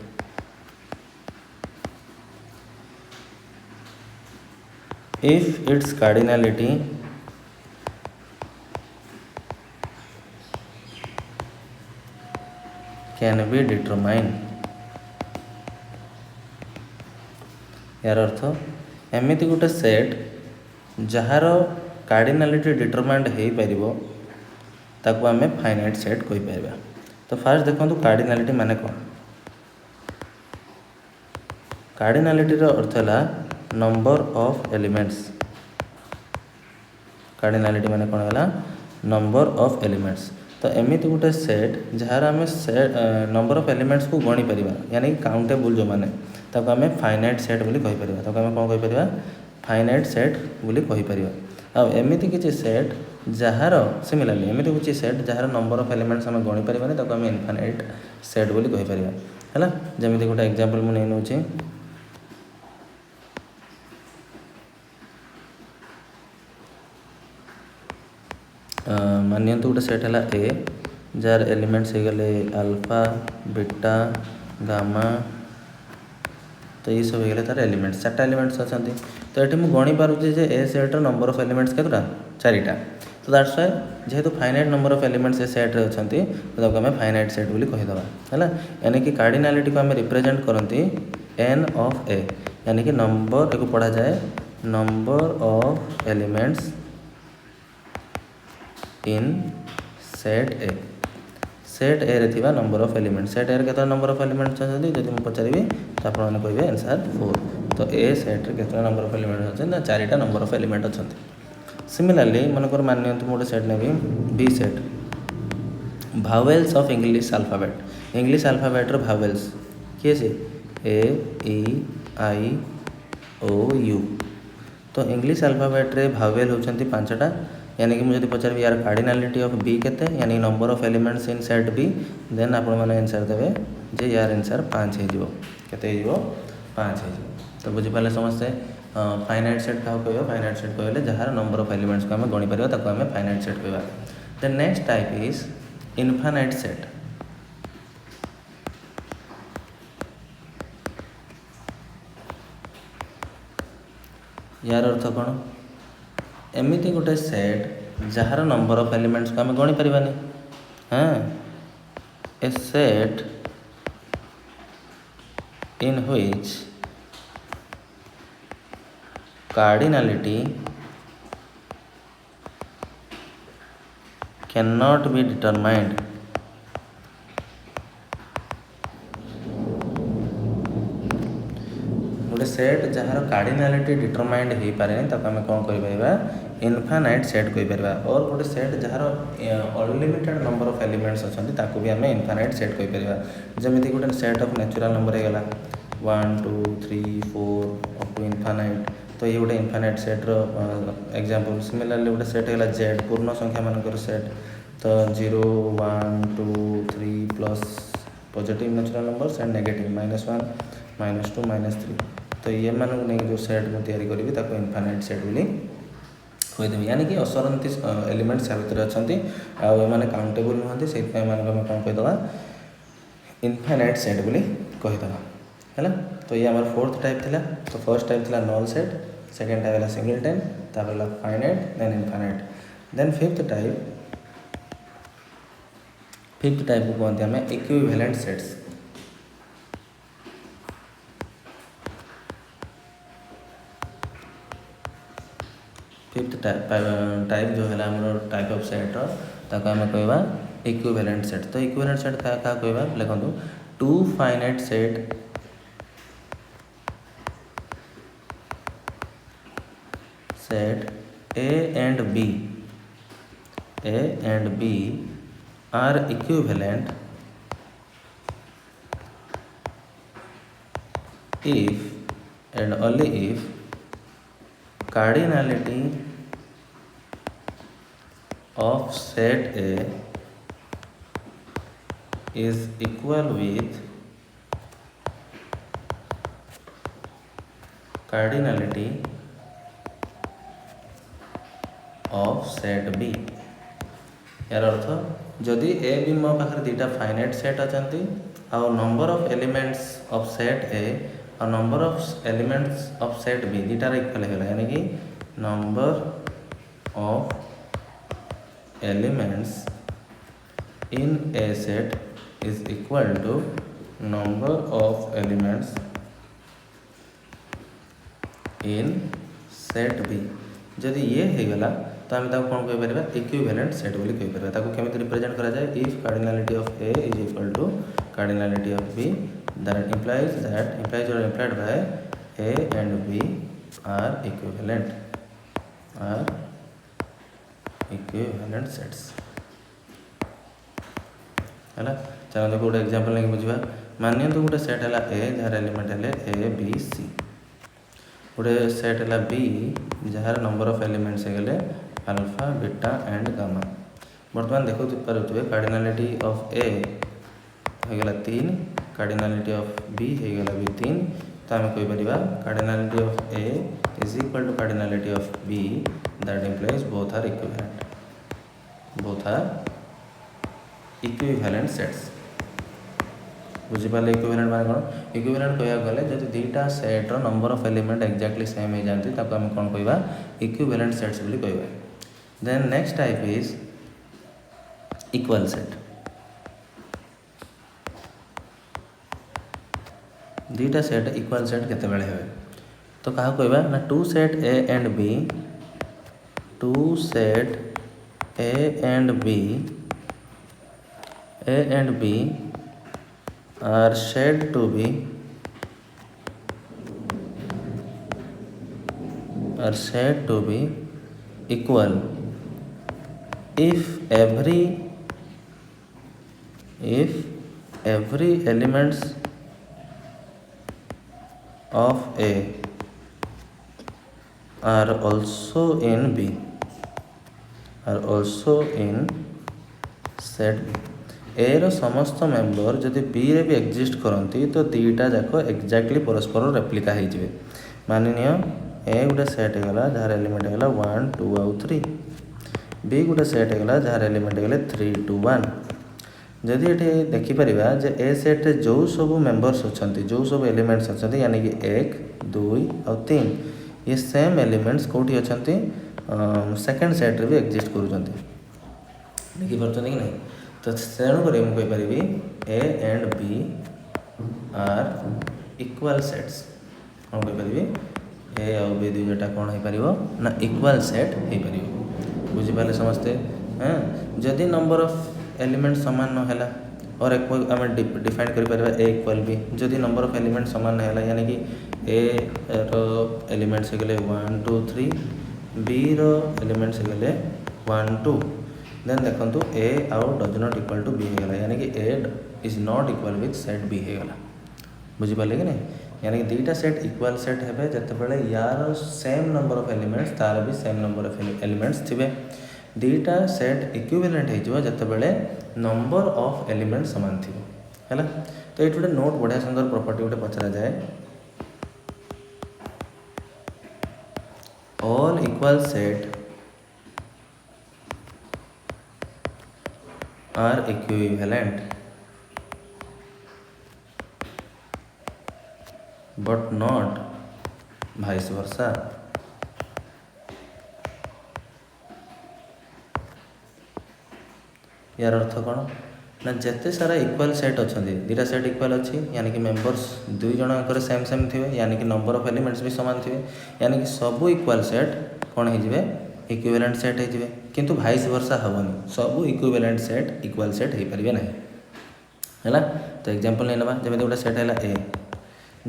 if its cardinality can be determined। यार अर्थ एमती गोटे सेट जार कार्डिनालिटी डिटरमाइंड हो पार ताको आम फाइनाइट सेट कहीपर। तो फास्ट देखो कार्डिनालिटी माने कौन। कार्डिनालिटी अर्थ है नंबर ऑफ एलिमेंट्स। कार्डिनालिटी माने कौन है नंबर ऑफ एलिमेंट्स। तो एमती गोटे सेट जार आम नंबर ऑफ एलिमेंट्स को गणी पार यानी काउंटेबल जो मैंने ताको आम फाइनाइट सेट बोली कहीपर। ताको आम कौन कहीपर फाइनाइट सेट बोली कहीपर। आ एमती किसी सेट जार सिमिलरली एमती किसी सेट जार नंबर ऑफ एलिमेंट्स आम गणी पारे ताको आम इनफाइनाइट सेट बोली कहीपर है। जमीती गोटे एग्जांपल मुझे नहीं नौची मानियंतु गोटे सेट है ए जार एलिमेंट्स हो गले अल्फा बीटा गामा। तो ये सब हो गए तार एलिमेंट्स 4टा एलिमेंट्स अच्छा। तो ये मुझे गणी पार्टी जे ए सेट्र नंबर ऑफ एलिमेंट्स केतटा 4टा। तो दैट्स वाई जेहेतु finite number of elements A सेट्रे अच्छा तो आम फाइनाइट सेट बोली कहीदेवा है। यानी कि कार्डिनालिटी को आम रिप्रेजेंट करती एन ऑफ ए यानी कि नंबर को पढ़ा जाए number of elements in set A. Set ए रे थिबा नंबर ऑफ एलिमेंट्स सेट ए रे केतना नंबर ऑफ एलिमेंट्स अछंती जदि मु पचारिबी तो आपण माने कहबे आंसर 4। तो ए सेट रे केतना नंबर ऑफ एलिमेंट्स अछंती ना 4टा नंबर ऑफ एलिमेंट अछंती। सिमिलरली मनकर मानियंतु मोटे सेट नेबी B set vowels of English alphabet. English alphabet रो भावेल्स किए से A E I O U. तो इंग्लिश अल्फाबेट रे भावेल होचंती 5टा यानी कि मुझे पचारि यार कार्डिनालिटी ऑफ बी केते यानी number of elements in set B then आपण माने आंसर देबे जे यार आंसर 5 हो जिवो केते हो 5 हो जिवो तो बुझीपारे समस्ते फाइनाइट सेट क्या कह फाइनाइट सेट कहले जार नंबर ऑफ एलिमेंट्स को आम गणी पार ताको आम फाइनाइट सेट कहवा। The next type is infinite set. यार अर्थ कौन एमती गोटे सेट जार नंबर ऑफ एलिमेंट्स को आम गणी पारानी। हाँ A set in which cardinality cannot be determined। गोटे सेट जार कार्डिनालिटी डिटरमाइंड हो पारे ताको आम कौन कह इनफाइनाइट सेट कहीपर। और गोटे set jar unlimited number of elements अच्छा ताको भी आम इनफाइनाइट सेट कहीपर। जमीती गोटे सेट ऑफ नेचुरल नंबर होगा 1 2 3 4 अप टू इनफाइनाइट। तो ये गोटे इनफाइनाइट सेट्र एग्जांपल। सिमिलरली गोटे सेट है जेड पूर्ण संख्या मानकर सेट। तो 0 1 2 3 plus positive natural numbers and negative -1 -2 -3। तो ये मानक नहीं जो सेट मुझे तैयारी करी ताको इनफाइनाइट सेट बोली कहीदेवी। यानी कि असरंती एलिमेंट्स या भितर अच्छा आने काउंटेबल नुहति से कौन कहीदे इनफाइनाइट सेट बोली कहीदे है। तो ये हमारा फोर्थ टाइप थिला। तो फर्स्ट टाइप थिला नल सेट, सेकेंड टाइप है सिंगलटन, तापर finite then infinite. Then fifth type को कहते हैं इक्विवेलेंट सेट्स। फिफ्थ टाइप जो है आम टाइप ऑफ सेट्र ताको आम कहवा इक्विवेलेंट सेट। तो इक्विवेलेंट सेट क्या कहवा लिखु two finite set A and B are equivalent if and only if cardinality of set A is equal with cardinality of set B. यार अर्थ जदि ए बी मो पाखे दुटा फाइनाइट सेट अच्छा आउ number of elements of set A और number of elements of set B दुटार इक्वल है। यानी कि number of elements in A set is equal to number of elements in set B. जदि ये होगला तो आम कौन कहीपर इक्विवेलेंट सेट बोली कहीपर। ताको केमिति रिप्रेजेंट करा जाए if cardinality of A is equal to cardinality of B that implies or implied by A and B are equivalent sets है। चलो देखो गोटे एग्जांपल नहीं बुझा। मानिए तो गोटे सेट है ए जार एलिमेंट है ए बी सी। गोटे सेट है बी जार नंबर ऑफ एलिमेंट्स है अल्फा बीटा एंड गामा। बर्तमान देखो पारे कार्डिनालिटी ऑफ ए होगा 3, कार्डिनालिटी ऑफ बी होगा भी 3। तो आम कहीपर cardinality of A is equal to cardinality of B that implies both are equivalent sets. बुझीपारे इक्विवेलेंट माने कौन इक्विवेलेंट कहया गले जब दुटा सेट्र number of element exactly same हो जाती ताको आम कौन कहवा इक्विवेलेंट सेट्स बोली कहवा। Then next type is equal set. दुटा सेट इक्वल सेट केते बेले होवे तो कहा कहवा ना two set A and B are said to be equal if every elements of A are also in B, are also in set B। ए रो समस्त मेम्बर जदि बी रे भी एक्जिस्ट करती तो दीटा जाक एक्जाक्टली परस्पर रेप्लिका हो मानिनिय ए गोटे सेट होगा जार एलिमेंट होगा 1 2 आउ 3 बी गोटे सेट होगा जार एलिमेंट होगा 3 2 1 जदि ये देखिपर जे ए सेट्रे जो सब मेम्बर्स अच्छा जो सब एलिमेंट्स अच्छा यानी कि 1 2 और 3 ये सेम एलिमेंट्स कौटी अच्छा सेकेंड सेट्रे भी एक्जिस्ट कर देखिपुर कि नहीं तो तेणुक मुझे A and B are equal sets कौन कहीपर ए आउ बी दुईटा कौन हो पार ना इक्वल सेट हो पार बुझीपारे समस्ते हाँ जदि नंबर ऑफ एलिमेंट सामान न है और एक आम डिफाइन कर ए इक्वल बी जदि नंबर ऑफ एलिमेंट सामान है यानी कि ए रो एलिमेंट्स हो गए 1 2 3 बी रो एलिमेंट्स हो गए 1 2 देन देखो ए आउ does not equal to B होगा यानी कि A is not equal with set B होगा बुझीपारे कि नहीं यानी कि दुईटा सेट इक्वल सेट है जिते यार सेम नंबर ऑफ एलिमेंट्स तार भी सेम नंबर ऑफ एलिमेंट्स थे दुईटा सेट इक्विवेलेंट हो जिते नंबर ऑफ एलिमेंट सामान थी है तो ये गोटे नोट बढ़िया सुंदर प्रॉपर्टी गोटे पचरा जाए all equal set are equivalent but not vice versa यार अर्थ कौन ना जिते सारा इक्वल सेट अच्छा दुईटा सेट इक्वल अच्छी यानी कि मेम्बर्स दुई जनकर सेम सेम थे यानी कि नंबर ऑफ एलिमेंट्स भी सामान थे यानी कि सबू इक्वल सेट कौन हो इक्विवेलेंट सेट हो किंतु वाइस वर्सा हेनी सबू इक्विवेलेंट सेट इक्वल सेट हो पारे ना है तो एग्जांपल नहीं ना जमी गोटे सेट है ए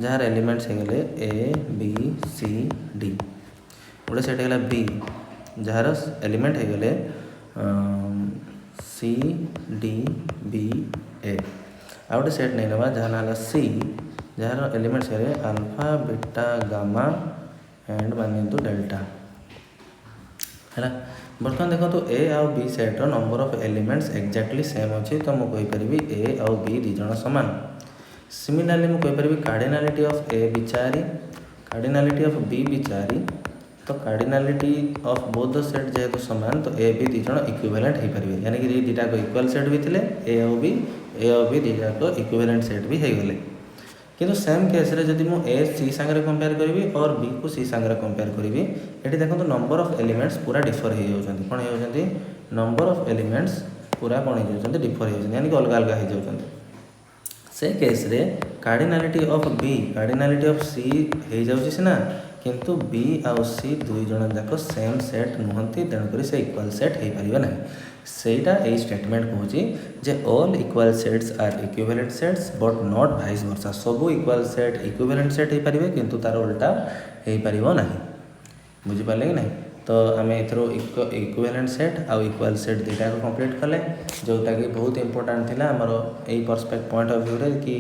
जार एलिमेंट्स हो गए ए बी सी डी गोटे सेट है बी जार एलिमेंट हो गए सी डी बी ए आ गए सेट नहीं ना जहाँ ना सी जार एलिमेंट्स है अल्फा बीटा गामा एंड मानतु डेल्टा है बर्तमान देखो तो ए आउ बी सेट्र number of elements exactly same अच्छे तो मुझे ए आउ बी दी जन सामान सिमिलरली मुझे कार्डिनालिटी ऑफ ए भी 4 कार्डिनालिटी ऑफ बी भी 4 तो cardinality of both the set जेहेतु सामान तो ए बी दी जन इक्विवेलेंट हो पारे यानी कि दीटा इक्वल सेट भी थे ए आउ बी दीटा इक्विवेलेंट सेट भी हो गले किंतु सेम केस रे जदि मु ए सी सांगे कंपेयर करी और बी को सी सांगे कंपेयर करी ये देखो नंबर ऑफ एलिमेंट्स पूरा डिफर हो जाती कौन हो नंबर ऑफ एलिमेंट्स पूरा कौन हो जाती डिफर हो यानी कि अलग अलग हो जाती से केस रे cardinality of B cardinality of C हो जाऊँगी सीना किंतु बी आउ सी दुई जन जाक सेम सेट नुहति तेणुक से इक्वल सेट हो पारे ना सेटा यही स्टेटमेंट कहूँ जे all equal sets are equivalent sets but not vice versa सबू इक्वल सेट इक्विवेलेंट सेट हो पारे किंतु तार उल्टा हो पार ना बुझीपारे कि नहीं तो आम एथरो इक्विवेलेंट सेट आउ इक्वल सेट दुईटा को कंप्लीट कले जोटा कि बहुत इंपोर्टेंट थिला हमर एई पर्सपेक्ट पॉइंट ऑफ व्यू रे कि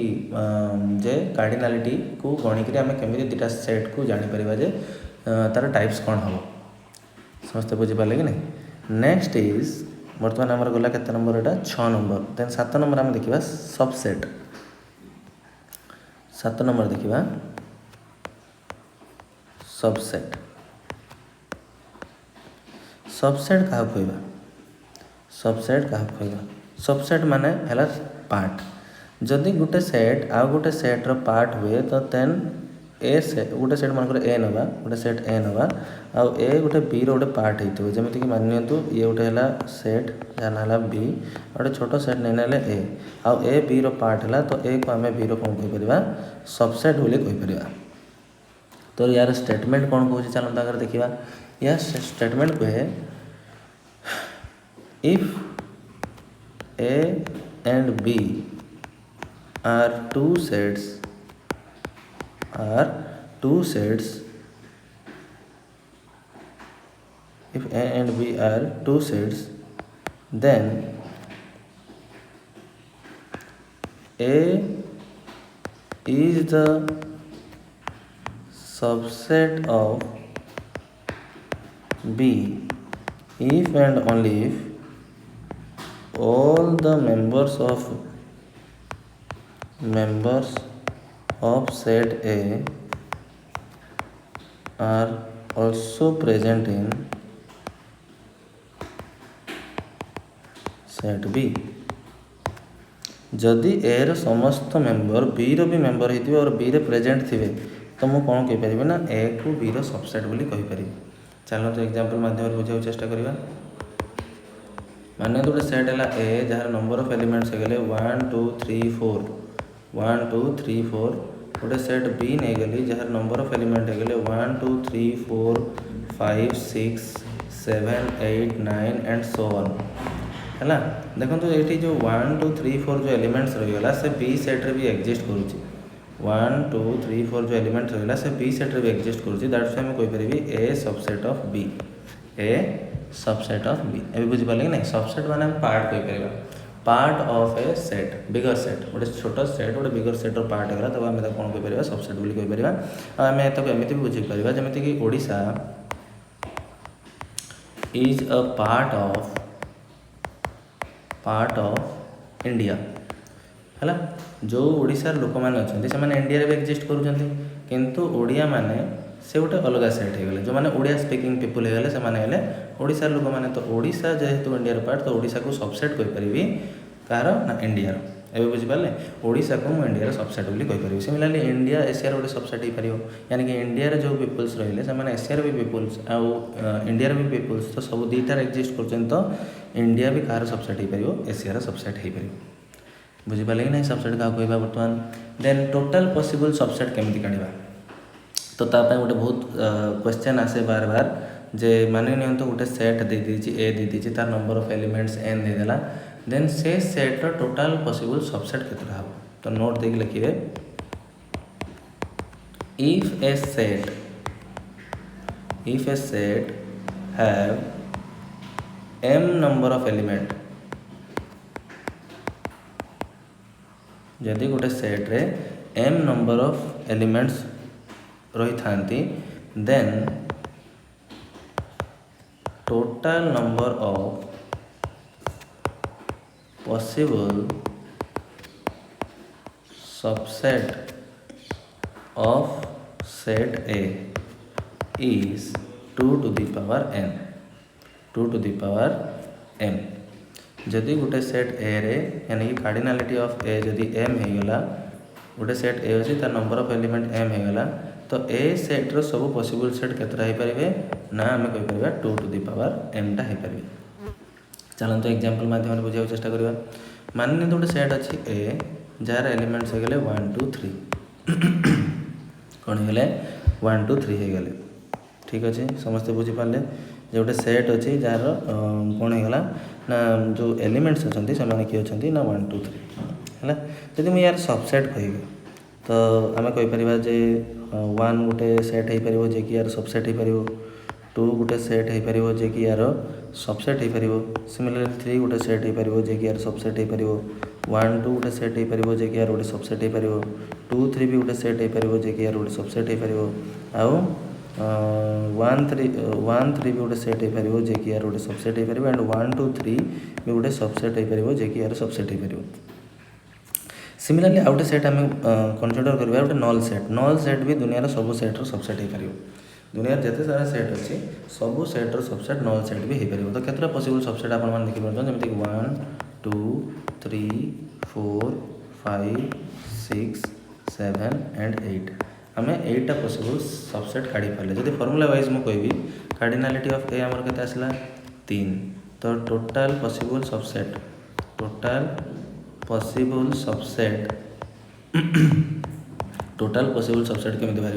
जे कार्डिनालिटी को गणिक आम केमी दुईटा सेट को जापर जे तार टाइप्स कौन हम समस्त बुझीपारे कि नहीं नेक्स्ट इज बर्तमान आमर गला केते नंबर एटा 6 नंबर देन 7 नंबर आम देखिबा सबसेट 7 नंबर देखिबा सबसेट सबसेट क्या कहवा सबसेट क्या कहवा सबसेट माने है पार्ट जदि गोटे सेट आ गोटे सेट्र पार्ट हुए तो देन ए सेट गोटे सेट मन ए नवा गोटे सेट ए नवा आउ ए गोटे बी रो गोटे पार्ट होती जमीक मानतु ये गोटे है सेट जहाँ ना बी गोटे छोट सेट नहीं ना ए आउ ए बी रो पार्ट है तो ए को आम बी रो कौन कहीपर सबसेट बोली कहीपर तो यार स्टेटमेंट कौन कह चलता अगर देखा या स्टेटमेंट कहे if A and B are two sets if A and B are two sets then A is the subset of B if and only if all the members of set A are also present in set B। जदि ए रो समस्त मेंबर बी रो भी मेंबर होइतिबे और बी रे प्रेजेंट थिबे तो मु कोन कहि परिबे ना ए को बी रो सबसेट बोली कहि परिबे। चलो तो एग्जांपल माध्यम बुझाउ चेष्टा करिबा। माने तो गोटे सेट है ए जार नंबर ऑफ एलिमेंट्स हो गले 1 2 3 4 1 2 3 4। गोटे सेट बी नहीं गली जार नंबर ऑफ एलिमेंट हो गले 1 2 3 4 5 6 7 8 9 एंड सो ऑन है। देखो तो ये जो 1 2 3 4 जो एलिमेंट्स रहीगला से बी सेट्रे भी एक्जिस्ट करुच्ची। 1 2 3 4 जो एलिमेंट्स रहीगला से बी सेट्रे भी एक्जिस्ट करुच्ची। दैट्स व्हाई मैं कहि A subset of B. A subset of B A बुझिपारे कि नहीं। सबसेट माने पार्ट कहि part of A set bigger set गोटे छोट सेट गोटे बिगर सेट पार्ट है तब आम कौन कहीपर सबसेट बोली कहीपर। आम एमती भी बुझीपर जमीक कि Odisha is a part of India है। जो ओडिशार लोक मैंने अच्छा से इंडिया भी एक्जिस्ट करुँच किंतु ओडिया माने से गोटे अलग सेट हो गले जो मैंने ओडिया स्पीकिंग पीपुल होगले से ओडिशार लोक मैंने तो ओडिशा जेहेतु इंडिया पार्ट तो ओडिशा को सबसेट कहीपरि कार ना इंडिया एवं बुझिपारे ओडिशा को मुझे इंडिया सबसेट बोली कहीपरि। सिमिलरली इंडिया एशियार गोटे सबसेट हो पार यानी कि इंडिया जो पीपुल्स रही है एशियार भी पीपुल्स आउ इंडिया भी पीपुल्स तो सब दुईटार एक्जिस्ट कर तो इंडिया भी कार सबसेट हो पार एशियार सबसेट हो पार। बुझिपारे कि नहीं सबसेट क्या कहवा बर्तमान। देन टोटाल पॉसिबल सबसेट केमती काढ़ा तो तापाई गोटे बहुत क्वेश्चन आसे बार बार जे मानि नियंतु गोटे सेट दे दीची ए दे दीची तार नंबर ऑफ एलिमेंट्स एन दे देला देन से सेट रो टोटाल पॉसिबल सबसेट केतरा हो तो नोट देके लिखिबे if A set have m number of element जदि गोटे सेट रे m नंबर ऑफ एलिमेंट्स रही थांती then total number of possible subset of set A is 2 to the power n 2 to the power m। जदि गोटे सेट ए रे यानी कि कार्डिनालिटी ऑफ ए जदि m होगला गोटे सेट ए अच्छी तार नंबर ऑफ एलिमेंट m होगला तो ए सेट रो सब पॉसिबल सेट केतरा हो पारे ना आम कहीपर 2 to the power m टा हो पारे। चलते एग्जांपल माध्यम बुझा चेष्टा करवा। मान तो गोटे सेट अच्छी ए जार एलिमेंट्स हो गले 1 2 3 कौन हो गले 1 2 3 हो गले ठीक अच्छे समस्ते बुझीपारे जो गोटे सेट अच्छी जार कौन होगा ना जो एलिमेंट्स अच्छा से किए अच्छा ना 1 2 3 है। जब मुझे यार सबसेट कह तो आम कहीपर जे 1 गोटे सेट हो पार जे कि यार सबसेट हो पार 2 गोटे सेट हो पार जे कि यार सबसेट हो पार सिमिलरली 3 गोटे सेट हो पार जे कि यार सबसेट हो पार 1 2 गोटे सेट हो पार जे कि यार गोटे सबसेट हो पार 2 3 भी गोटे सेट हो पार जे कि यार गोटे सबसेट हो पार आउ 1 3 भी गोटे सेट हो पार जे कि यार गोटे सबसेट हो पार एंड 1 2 3 भी गोटे सबसेट हो पार जे कि यार सबसेट हो पार। सिमिलरली आउ गोटे सेट आम कनसीडर करवा गोटे नल सेट भी दुनिया सब सेट्र सबसेट हो पार। दुनिया जिते सारा सेट अच्छी सब सेट्र सबसेट नल सेट भी हो पार। तो केतटा पॉसिबल सबसेट आप देखिए जमीक 1 2 3 4 5 6 7 एंड 8 आम 8टा पॉसिबल सबसेट काढ़ी पारे। जब फॉर्मूला वाइज मुझे कहबी कार्डिनालिटी ऑफ ए आमर केते आसला 3 तो total possible subset total possible subset केमी बाहर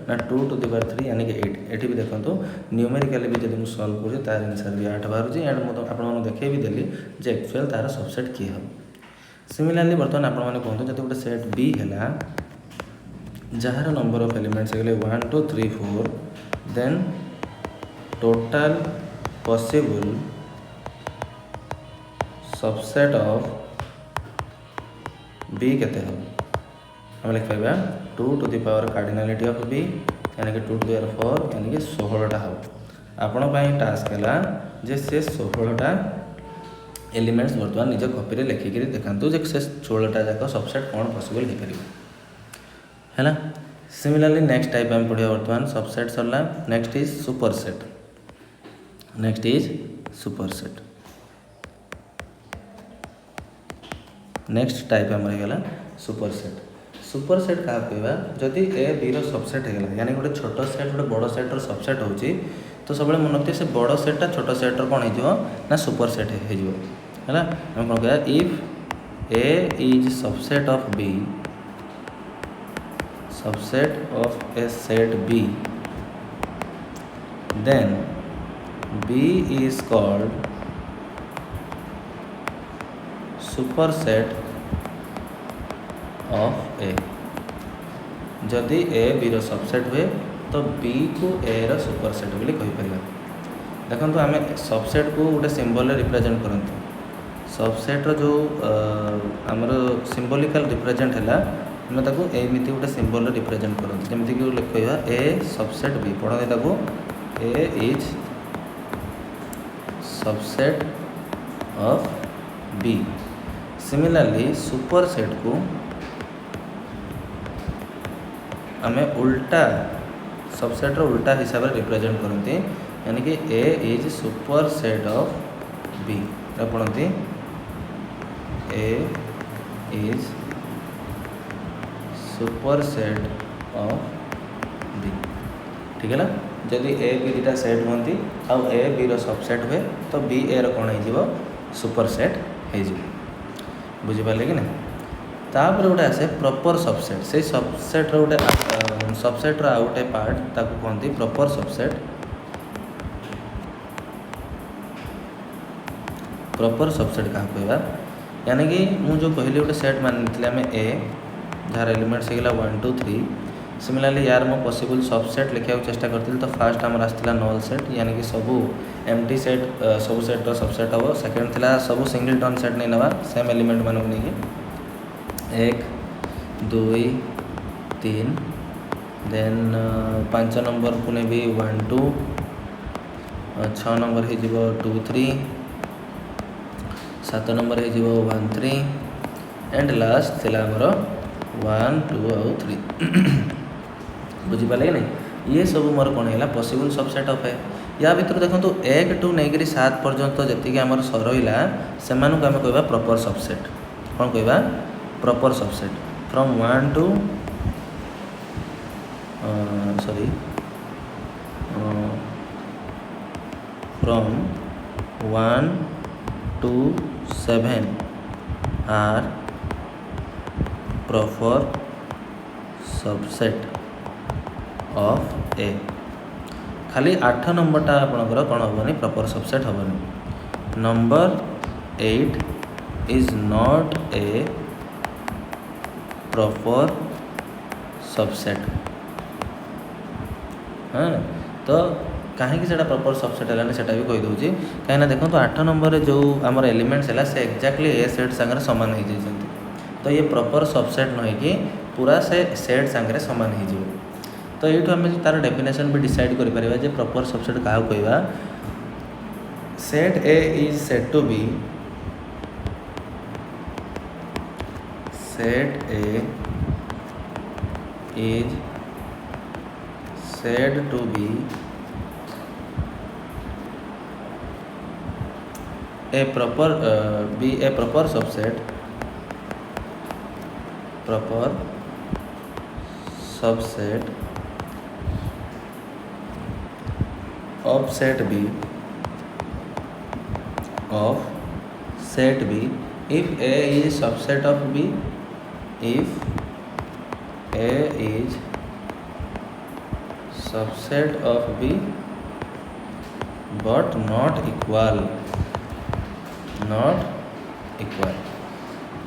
ना 2 to the power 3 यानी कि 8 ये भी देखो न्यूमेरिकली भी जब मुझे सल्व करूँ तार आंसर भी 8 बाहर एंड मुझे आपको देखे भी देली जे एक्चुअल तार सबसेट किए हम। सिमिलरली बर्तमान आपने कहते जब गोटे सेट बी है जार नंबर ऑफ एलिमेंट्स हो गले 1 2 3 4 then total possible subset of B केते हम आम लिख पाइबा 2 to the power cardinality of B यानी कि 2 to the power 4 यानी कि 16टा हम आपण टास्क है जे से 16टा एलिमेंट्स बर्तमान निज कॉपी लिखिक देखा से 16टा जाक सबसेट कौन पॉसिबल हो पार है। सिमिलरली नेक्स्ट टाइप आम पढ़ा बर्तमान सबसेट सरला। Next is superset. Next is superset. Next type आम रहीगला सुपरसेट। सुपरसेट क्या कहवा जदि ए बी रो सबसेट होगा यानी गोटे छोट सेट गोटे बड़ सेट्र सबसेट होची तो सब मन रखिए से बड़ सेटा छोट सेट्र कौन हो ना सुपरसेट है कौन कह if A is subset of B subset of A set B then B is called superset of A. जदि ए बी रो सबसेट हुए तो बी को ए रो सुपरसेट बोली कहीपर। देखो आम सबसेट को गोटे सिंबल रिप्रेजेंट करते सबसेट रो जो आमर सिंबलिकल रिप्रेजेंट है आम ताको एमती गोटे सिंबल रिप्रेजेंट करते जमीक लिखा ए सबसेट बी पढ़ते ताको A is subset of B. Similarly superset को आम उल्टा सबसेट रो उल्टा हिसाब से रिप्रेजेंट करते यानी कि A is superset of B पढ़ती ए इज सुपरसेट ऑफ बी। ठीक है ना। जदि ए बी दुटा सेट होती आउ ए बी रो सबसेट हुए तो बी ए रो कौन हो सुपरसेट हो बुझिपारे कि ना। तापर गोटे आसे प्रॉपर सबसेट से सबसेट रो गोटे सबसेट रो आउ गोटे पार्ट ताको कहते प्रॉपर सबसेट। प्रॉपर सबसेट क्या कहवा यानी कि मुझे कहली गोटे सेट मानी आम ए जार एलिमेंट्स होगा 1 2 3। सिमिलरली यार मो पॉसिबल सबसेट लिखा चेष्टा करती तो फास्ट आमर आसाला नल सेट यानी कि सबू एमटी सेट सब सेट रो सबसेट हम। सेकेंड थिला सबू सिंगल टर्न सेट नहीं नवा सेम एलिमेंट मानक नहीं 1 2 3 देन 5 नंबर को ने भी 1 2 6 नंबर हो 2 3 7 नंबर हो 1 3 एंड लास्ट थिला आमर 1 2 और 3 बुझिपारे कि नहीं। ये सब मोर कौन है पॉसिबल सबसेट ऑफ है। या भर देखो 1 टू नहीं 7 पर्यंत जी आम रहा से आम कह प्रॉपर सबसेट कौन कह proper subset from 1 to sorry from 1 to 7 are proper subset of A. खाली 8 नंबरटा आपणकर कौन हेनी प्रॉपर सबसेट हेनी। Number 8 is not a proper subset. हाँ तो कहीं से प्रॉपर सबसेट है सेटा भी कहीदे कहीं देखो 8 नंबर जो आमर एलिमेंट्स है से एक्जाक्टली ए सेट सांगे सामान हो जाती तो ये प्रॉपर सबसेट नहीं कि पूरा से सेट सांगे सामान हो। तो ये आम तार डेफिनेशन भी डिसाइड करें प्रॉपर सबसेट क्या कहवा set A is set to B set A is set to B a proper subset of set B if A is subset of B, if A is subset of B but not equal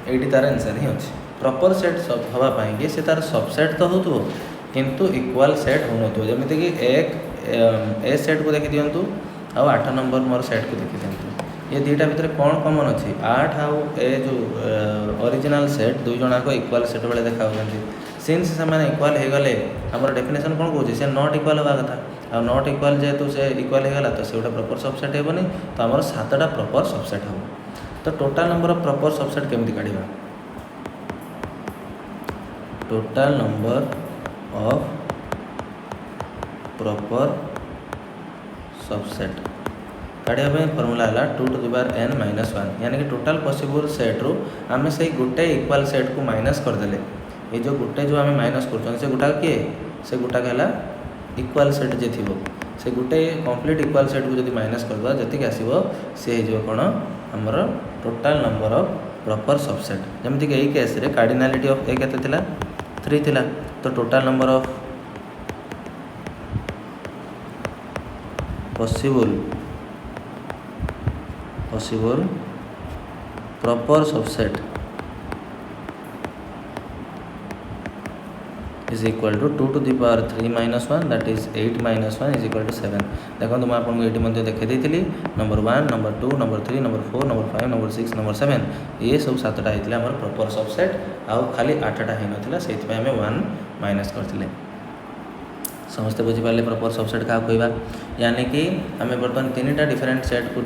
ये तार आंसर ही अच्छे प्रॉपर सेट हाँपाई कि से तार सबसेट तो हो किंतु इक्वाल सेट हो जमीती कि एक ए सेट को देखी दिंतु आउ 8 नंबर मोर सेट को देखी दिंतु ये दुईटा भितर कौन कमन अच्छी 8 आउ ए जो ओरिजिनल सेट दुई जनाक इक्वाल सेट भाई देखा सिंस से इक्वाल हो गले आमर डेफिनेशन कौन कौन से नॉट इक्वाल हवा कथा आ नॉट इक्वाल जेहेतु से इक्वाल हो गला तो से गोटे प्रॉपर सबसेट हेनी तो आमर 7टा प्रॉपर सबसेट हम तो total number of proper subset केमती काढ़ा total number of proper subset काढ़ा फर्मूला है 2 to the power n - 1 यानी कि टोटाल पॉसिबल सेट रू आम से गोटे इक्वाल सेट को माइनस करदे ये जो गोटे जो आम माइनस कर से गोटा किए से गोटाक है इक्वाल सेट जे थी से गोटे कंप्लीट इक्वाल सेट को जब माइनस करदे जी आसो सी हो कौन आमर total number of proper subset जमीक यही केस रे कार्डिनालिटी ऑफ ए केते थिला 3 थिला तो total number of possible proper subset is equal to 2 to the power 3 minus 1 that is 8 minus 1 is equal to 7 देखो मैं आपको ये देखी थी number 1 number 2 number 3 number 4 number 5 number 6 number 7 ये सब 7टा होता है प्रॉपर सबसेट आउ खाली 8टा हो नाला से आम 1 माइनस करते समस्ते बुझीपारे प्रॉपर सबसेट क्या कहवा यानी कि आम बर्तमान 3टा डिफरेंट सेट को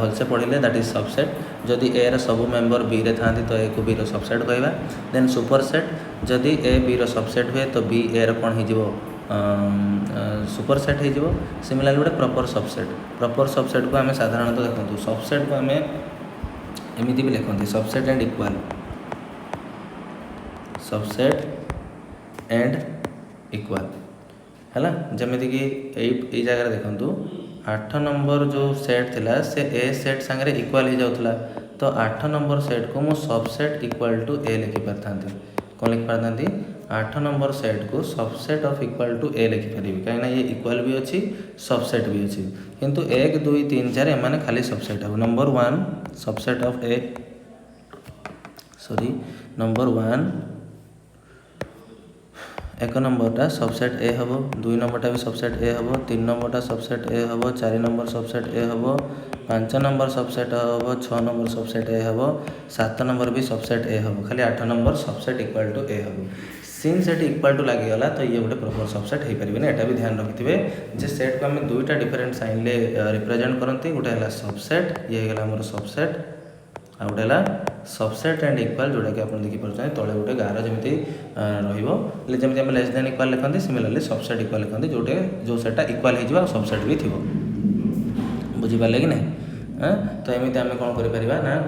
भलसे पढ़ले दैट इज सबसेट जदि ए र सब मेंबर बी रे था तो ए को बी रो सबसेट कहवा देन सुपर सेट जदि ए बी रो सबसेट हुए तो बी ए रो कौन हो सुपर सेट हो सिमिलरली गोटे प्रॉपर सबसेट को आम साधारणतः देखो सबसेट को आम एमती भी लिखते subset and equal subset and equal है जमीक कि जगह देखूँ 8 नंबर जो सेट थिला से ए सेट सांगे इक्वाल हो जाऊला तो 8 नंबर सेट को मु सबसेट इक्वाल टू ए लिखिपार था कौन लिखिपार था 8 नंबर सेट को सबसेट ऑफ इक्वाल टू ए लिखिपारि कहीं ये इक्वाल भी अच्छी सबसेट भी अच्छी किंतु 1 2 3 4 एम खाली सबसेट हो number 1 subset of A number 1 एक नंबरटा सबसेट ए हम 2 नंबरटा भी सबसेट ए हम 3 नंबरटा सबसेट ए हम 4 नंबर सबसेट ए हम 5 नंबर सबसेट हम 6 नंबर सबसेट ए हम 7 नंबर भी सबसेट ए हम खाली 8 नंबर सबसेट इक्वाल टू ए हम सिंस सेट इक्वाल टू लगिगला तो ये गोटे प्रॉपर सबसेट हो पारे यहाँ भी ध्यान रखिथे जे सेट को आम 2टा डिफरेंट साइन ले रिप्रेजेंट करती गोटे है सबसेट ये होगा सबसेट आ गोटे है सबसेट एंड इक्वाल जोटा कि आप देखिए तले गोटे गार जमी रही आम लेस देन इक्वाल लिखते सिमिलरली सबसेट इक्वाल लिखते जोटे जो सेटा इक्वाल हो सबसेट भी थी बुझीपारे कि ना तो एमती आम कौन कर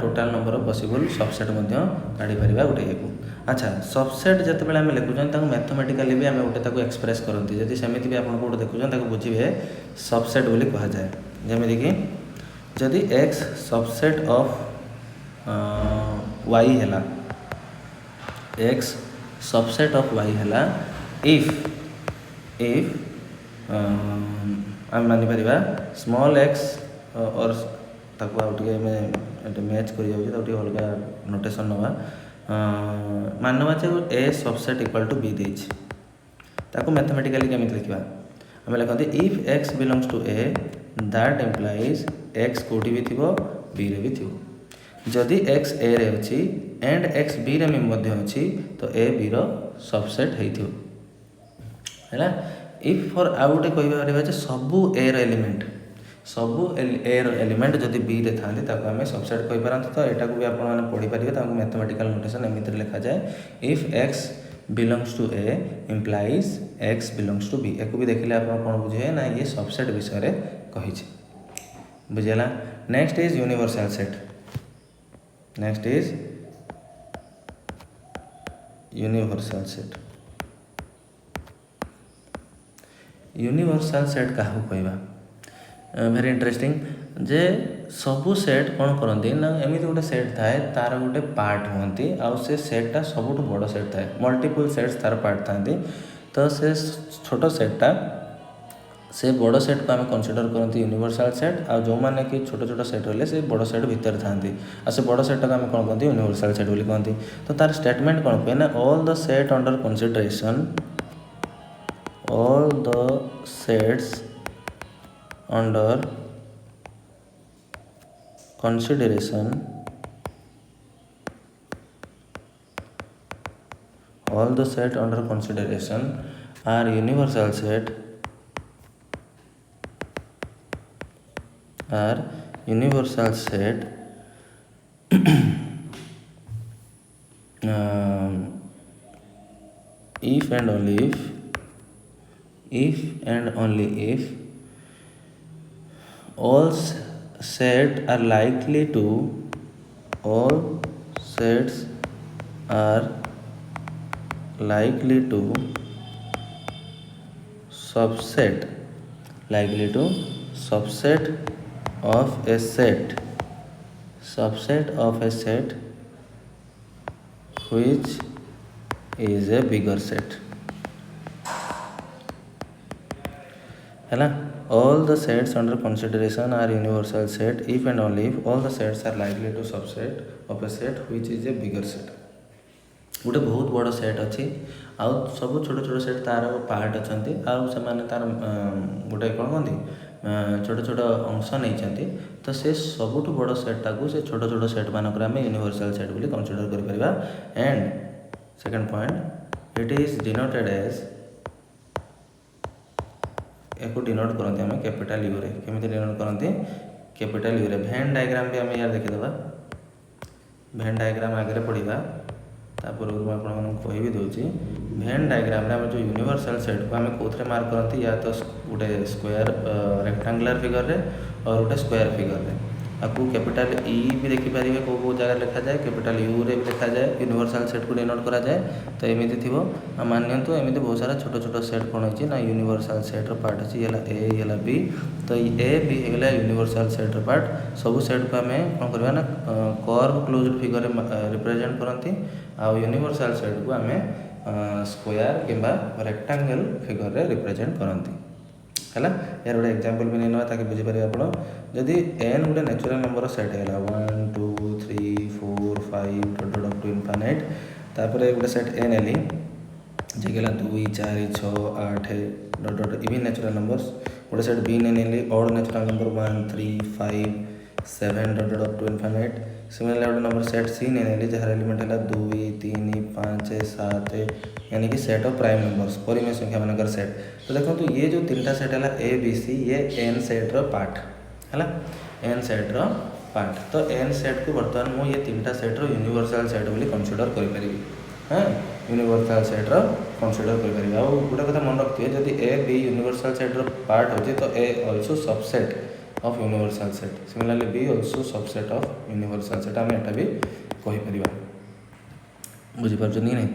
total number of possible subset काढ़ी पार गोटे को अच्छा सबसेट जिते आम लिखुं मैथमेटिकाली भी आम गोटे एक्सप्रेस करती जदि सेमती भी आप गोटे देखुं बुझे सबसेट बोली कह जाए जमीक कि जदि एक्स सबसेट ऑफ वाई है एक्स सबसेट ऑफ वाई है इफ आम मानिपर स्मॉल एक्स और ताकि मैच कर अलग नोटेशन नवा मानवा A subset equal to B देती मैथमेटिकली केमी लिखा आम लिखते if x belongs to A that implies X कौटी भी थी बी रे भी थी जदि एक्स ए रे अच्छी एंड एक्स बी रे अच्छी तो ए बी रो सबसेट है इफ फॉर आउ गोटे कह सबू ए रो एलिमेंट सबू ए रो एलिमेंट जदि बी रे था आम सबसेट कही पारती तो यहाँ को भी आप पढ़ी पारे मैथमेटिकल नोटेशन एमती लिखा जाए if x belongs to A implies x belongs to B एक भी देखिले आप कौन बुझे ना ये सबसेट विषय कही बुझेगा next is universal set next is universal set universal set क्या कहवा वेरी इंटरेस्टिंग जे सबू सेट कौन करती ना एमती गोटे सेट थाए तार गोटे पार्ट होती आउ से सेटा सबुठ बड़ सेट थाए मल्टीपल सेट्स तार पार्ट था तो से छोट सेटा से बड़ सेट को आम कनसीडर करती यूनिवर्सल सेट आ जो मैंने कि छोट छोट सेट रही से बड़ सेट भितर था से बड़ सेट को आम कौन कहते यूनिवर्सल सेट बोली कहती तो तार स्टेटमेंट कौन कहे ना all the set under consideration all the sets under consideration all the set under consideration are universal set if and only if all sets are likely to subset of a set which is a bigger set है all the sets under consideration are universal set if and only if all the sets are likely to subset of a set which is a bigger set गोटे बहुत बड़ सेट अच्छी आउ सब छोट छोट सेट तार पार्ट अच्छा आउ से तार गोटे कौन कहते छोट छोट अंश नहीं तो से सबुठ बड़ सेटा को से छोट छोट सेट मानक आम यूनिवर्सल सेट बोली कंसीडर कर and second point it is denoted as या डिनोट करते आम कैपिटल यू रे केमी डिनोट करते कैपिटल यू रे भेन डायग्राम भी आम यार देखीदे भेन डायग्राम आगे पढ़ा तापर कह भी दूसरी भेन डायग्राम में जो यूनिवर्सल सेट को आम कौन मार्क करती या तो गोटे स्क्वायर रेक्टांगुलर फिगर रे और गोटे स्क्वायर फिगर रे आपको कैपिटल ई भी देखिपारे कौ जगह लिखा जाए कैपिटल यू रे भी लिखा जाए यूनिवर्सल सेट को डिनोट करा जाए तो एमती थी मानतु एमती बहुत सारा छोट छोट सेट कौन होती ना यूनिवर्सल सेट पार्ट अच्छी ये बी तो ए बी होगा यूनिवर्सल सेट पार्ट सब सेट को आम कौन करवा ना कर्व क्लोज्ड फिगर रिप्रेजेंट करती आउ यूनिवर्सल सेट को आम स्क्वायर किंबा रेक्टांगल फिगर रे रिप्रेजेंट करती है यार गोटे एग्जांपल भी नहीं ना ताकि बुझीपारे आप जदि एन गोटे नेचुरल नंबर सेट है 1 2 3 4 5 डॉट डॉट टू इनफाइनाइट तापर गोटे सेट एन एली जेगला 2 4 6 8 dot dot even natural numbers गोटे सेट बी नेली odd natural number 1 3 5 7 dot dot to infinite similarly गोटे नंबर सेट सी नेली जहाँ एलिमेंट है 2 3 5 7 यानी कि सेट ऑफ प्राइम नंबर्स परिमेय संख्या मानकर सेट तो देखो ये जो तीन सेट है ए बी सी ये एन सेट्र पार्ट है एन सेट्र पार्ट तो एन सेट को बर्तमान मुझे ये तीन सेट्र यूनिवर्सल सेट बोली कंसीडर करें हाँ यूनिवर्सल सेट्र कंसीडर करें आउ गोटे कथा मन रखिए जदि ए बी यूनिवर्सल सेट्र पार्ट होची तो A also subset of universal set similarly B also subset of universal set आम एटा भी कहीपर बुझीपार नहीं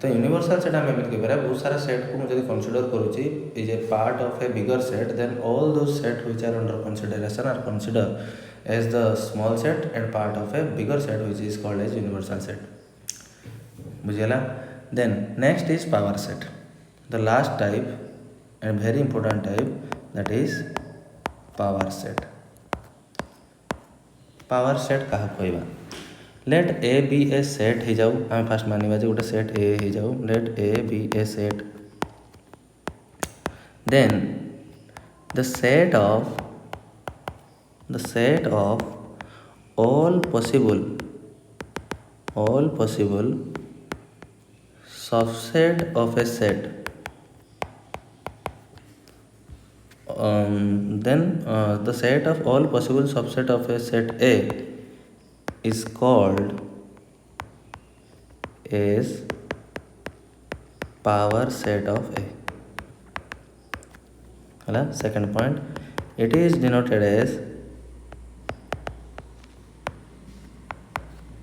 तो यूनिवर्सल सेट आम एमती कहीपर बहुत सारा सेट को मुझे कंसीडर करुँच is a part of a bigger set then all those set which are under consideration are consider as the small set and part of a bigger set which is called as universal set बुझीगला then next is power set the last type and very important type that is power set क्या कहवा let A B A set हो जाऊ आम फास्ट मानिबा जे गोटे सेट ए हो जाऊ let A B A set then the set of all possible subset of a set then the set of all possible subset of a set A is called as power set of A. Second point, it is denoted as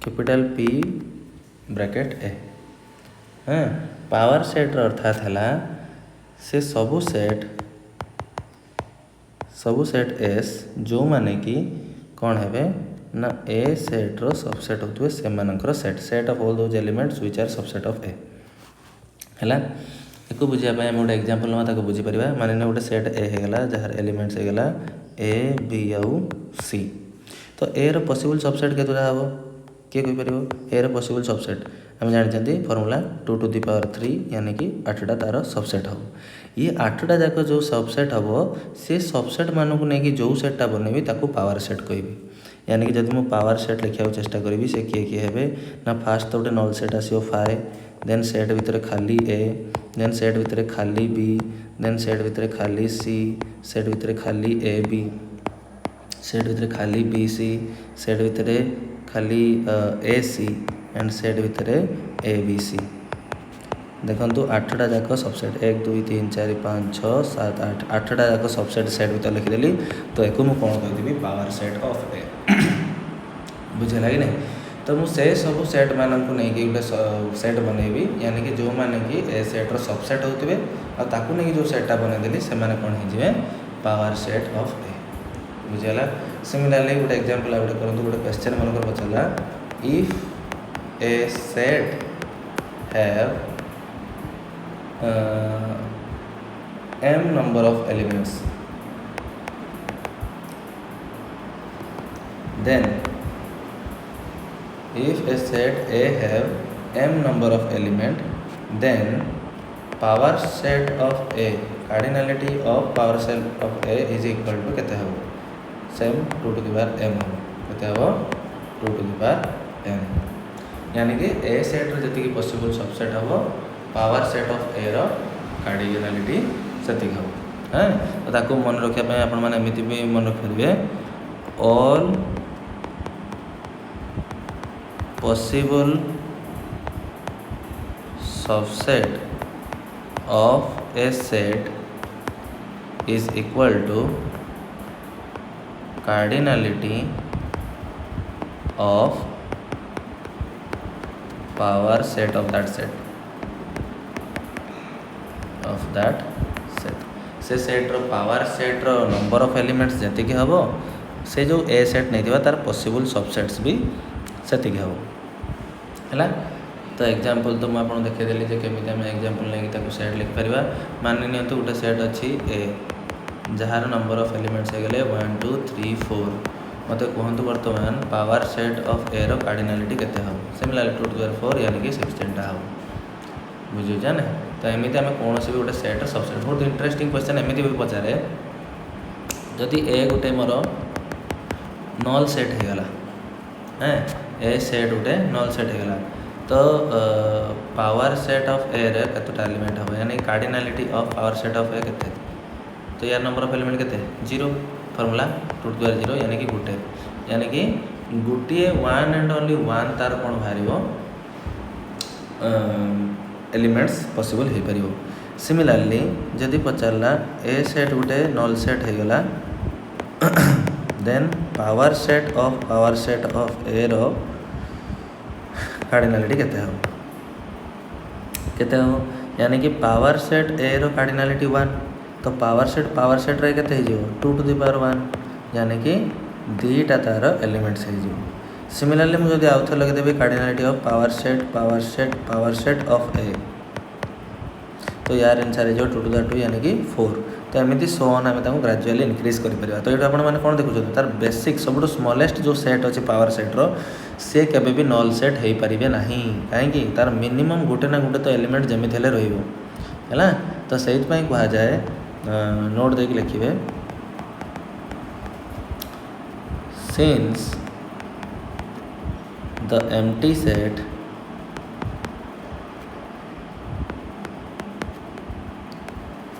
capital P bracket A. Power set अर्थात है से सबू सेट एस जो माने कि कौन है ना ए सेट्र सबसेट होते से मानकर set of all those elements which are subset of A है एक बुझापी आम गोटे एग्जांपल ना ताको बुझीपर माने गोटे सेट ए होगा जार एलिमेंट्स होगा ए बी आउ सी तो ए रो पॉसिबल सबसेट केतटा हम किए कहीपर ए रो पॉसिबल सबसेट आम जानते फर्मूला 2 to the power 3 यानी कि 8टा तार सबसेट हम ये 8टा जाक जो सबसेट हम से सबसेट मानक नहीं जो सेटा बनैबी ताको पावर सेट कहबी यानी कि जब मुझे पावर सेट लिखा चेष्टा करी से किए किए हे ना फास्ट तो गोटे नल सेट आसो फाए देन सेट भितर खाली ए देन सेट भितर खाली बी देन सेट भितर खाली सी सेट भितर खाली ए बी सेट भितर खाली बी सी सेट भितर खाली ए सी एंड सेट भितर ए बी सी देखो 8टा जाक सबसेट 1 2 3 4 5 6 7 8 8टा जाक सबसेट सेट भितर लिखिदेली तो एक मुझे कौन कही पावर सेट ऑफ ए बुझेगा कि नहीं। तो मुझे सब सेट मानक नहीं गोटे सेट बनैबी यानी कि जो मैंने कि ए सेट्र सबसेट होते आकू नहीं जो सेटा बनईदेली से कौन हो पावर सेट ऑफ ए बुझेगा। सिमिलरली गोटे एग्जांपल गोटे करूँ गोटे क्वेश्चन मन पचारा if A set have m number of elements then if a set A have m number of element then power set of A cardinality of power set of A is equal to केते हो same 2 to the power m हो केते हो 2 to the power m यानी कि A सेट रे जति पॉसिबल सबसेट हो पावर सेट ऑफ ए रो कार्डिनलिटी सेति हो है तो ताको मन रखिया पे आपण माने एमिति भी मन रखिबे all possible subset of A set is equal to cardinality of power set of that set of that set से सेट्र पावर सेट्र नंबर ऑफ एलिमेंट्स जी हम से जो ए सेट नहीं थी तार पॉसिबल सबसेट्स भी सेति हम है। तो एग्जांपल तो मुझे देखीदेली केमी आम एग्जांपल नहीं सेट लिखिपर मान नि गोटे सेट अच्छी ए जार नंबर ऑफ एलिमेंट्स हो गले 1 2 3 4 मत कहतु बर्तमान पावर सेट ऑफ ए रो कार्डिनलिटी केते हम सिमिलरली 2 to the power 4 यानी कि 16टा हम बुझे ना। तो एमती आम कौन भी गोटे सेट सबसेट बहुत इंटरेस्टिंग क्वेश्चन एमती भी पचारे जदि ए गोटे मोर नल सेट होगला हैं ए सेट गोटे नल सेट होगला तो पावर सेट ऑफ ए रे कतटा एलिमेंट हम यानी cardinality of power set of A केते तो यार नंबर ऑफ एलिमेंट केते 0 फॉर्मूला 2 to the 0 यानी कि गोटे यानी कि गोटे 1 एंड ओनली 1 तार कौन बाहर एलिमेंट्स पॉसिबल हो पार। सिमिलरली जदि पचारा ए सेट गोटे नल सेट होगला then power set of A रो कार्डिनलिटी केते हो यानी कि पावर सेट ए रो कार्डिनलिटी 1 तो पावर सेट रे केते हो 2 to the power 1 यानी कि 2टा तार एलिमेंट्स हो। सिमिलरली मुझे आउ थे लगे cardinality of power set of A तो यार आंसर है 2 to the 2 यानी कि 4 तो एमती सो ऑन आम ग्रेजुअली इनक्रीज कर तो ये आप देखुं तार बेसिक सब स्मॉलेस्ट जो सेट अच्छे पावर सेट्र सी केबे भी नल सेट हो पारे ना कहीं तार मिनिमम गोटे ना गोटे तो एलिमेंट जमी हेल्ले रहा तो से कह जाए नोट देके लिखे since the empty set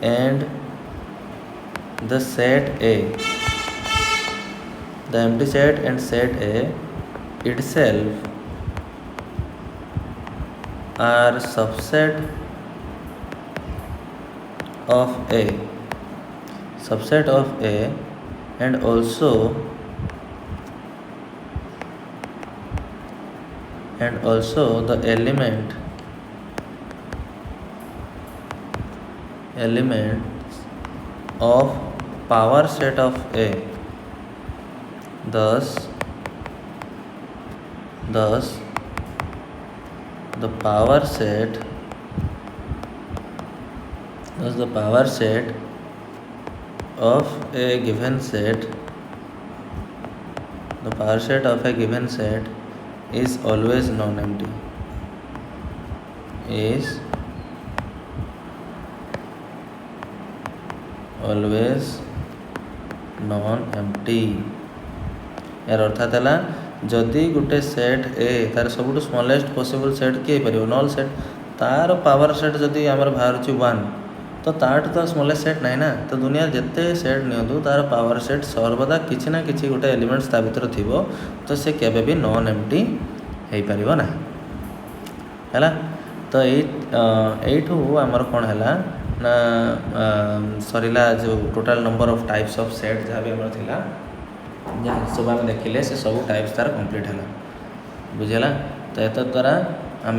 and the set A the empty set and set A itself are subset of A and also the elements of power set of A thus the power set of a given set is always non-empty यार अर्थात है जदि गोटे सेट ए तार सब स्मॉलेस्ट पॉसिबल सेट किए पार नल सेट तार पावर सेट जदि आमर बाहर 1 तो ताठ तो स्मॉलेस्ट सेट ना तो दुनिया जिते सेट नियंतु तार पावर सेट सर्वदा किसी ना किसी गोटे एलिमेंट्स ता भीतर थिबो तो से केबे भी नॉन एम्प्टी हो पारिबो ना है। तो यू आमर कौन है ना सरला जो total number of types of set जहाँ भी आमर थिला जहाँ सब आम देखिले से सब टाइप्स तार कंप्लीट है बुझेगा। तो एत द्वारा आम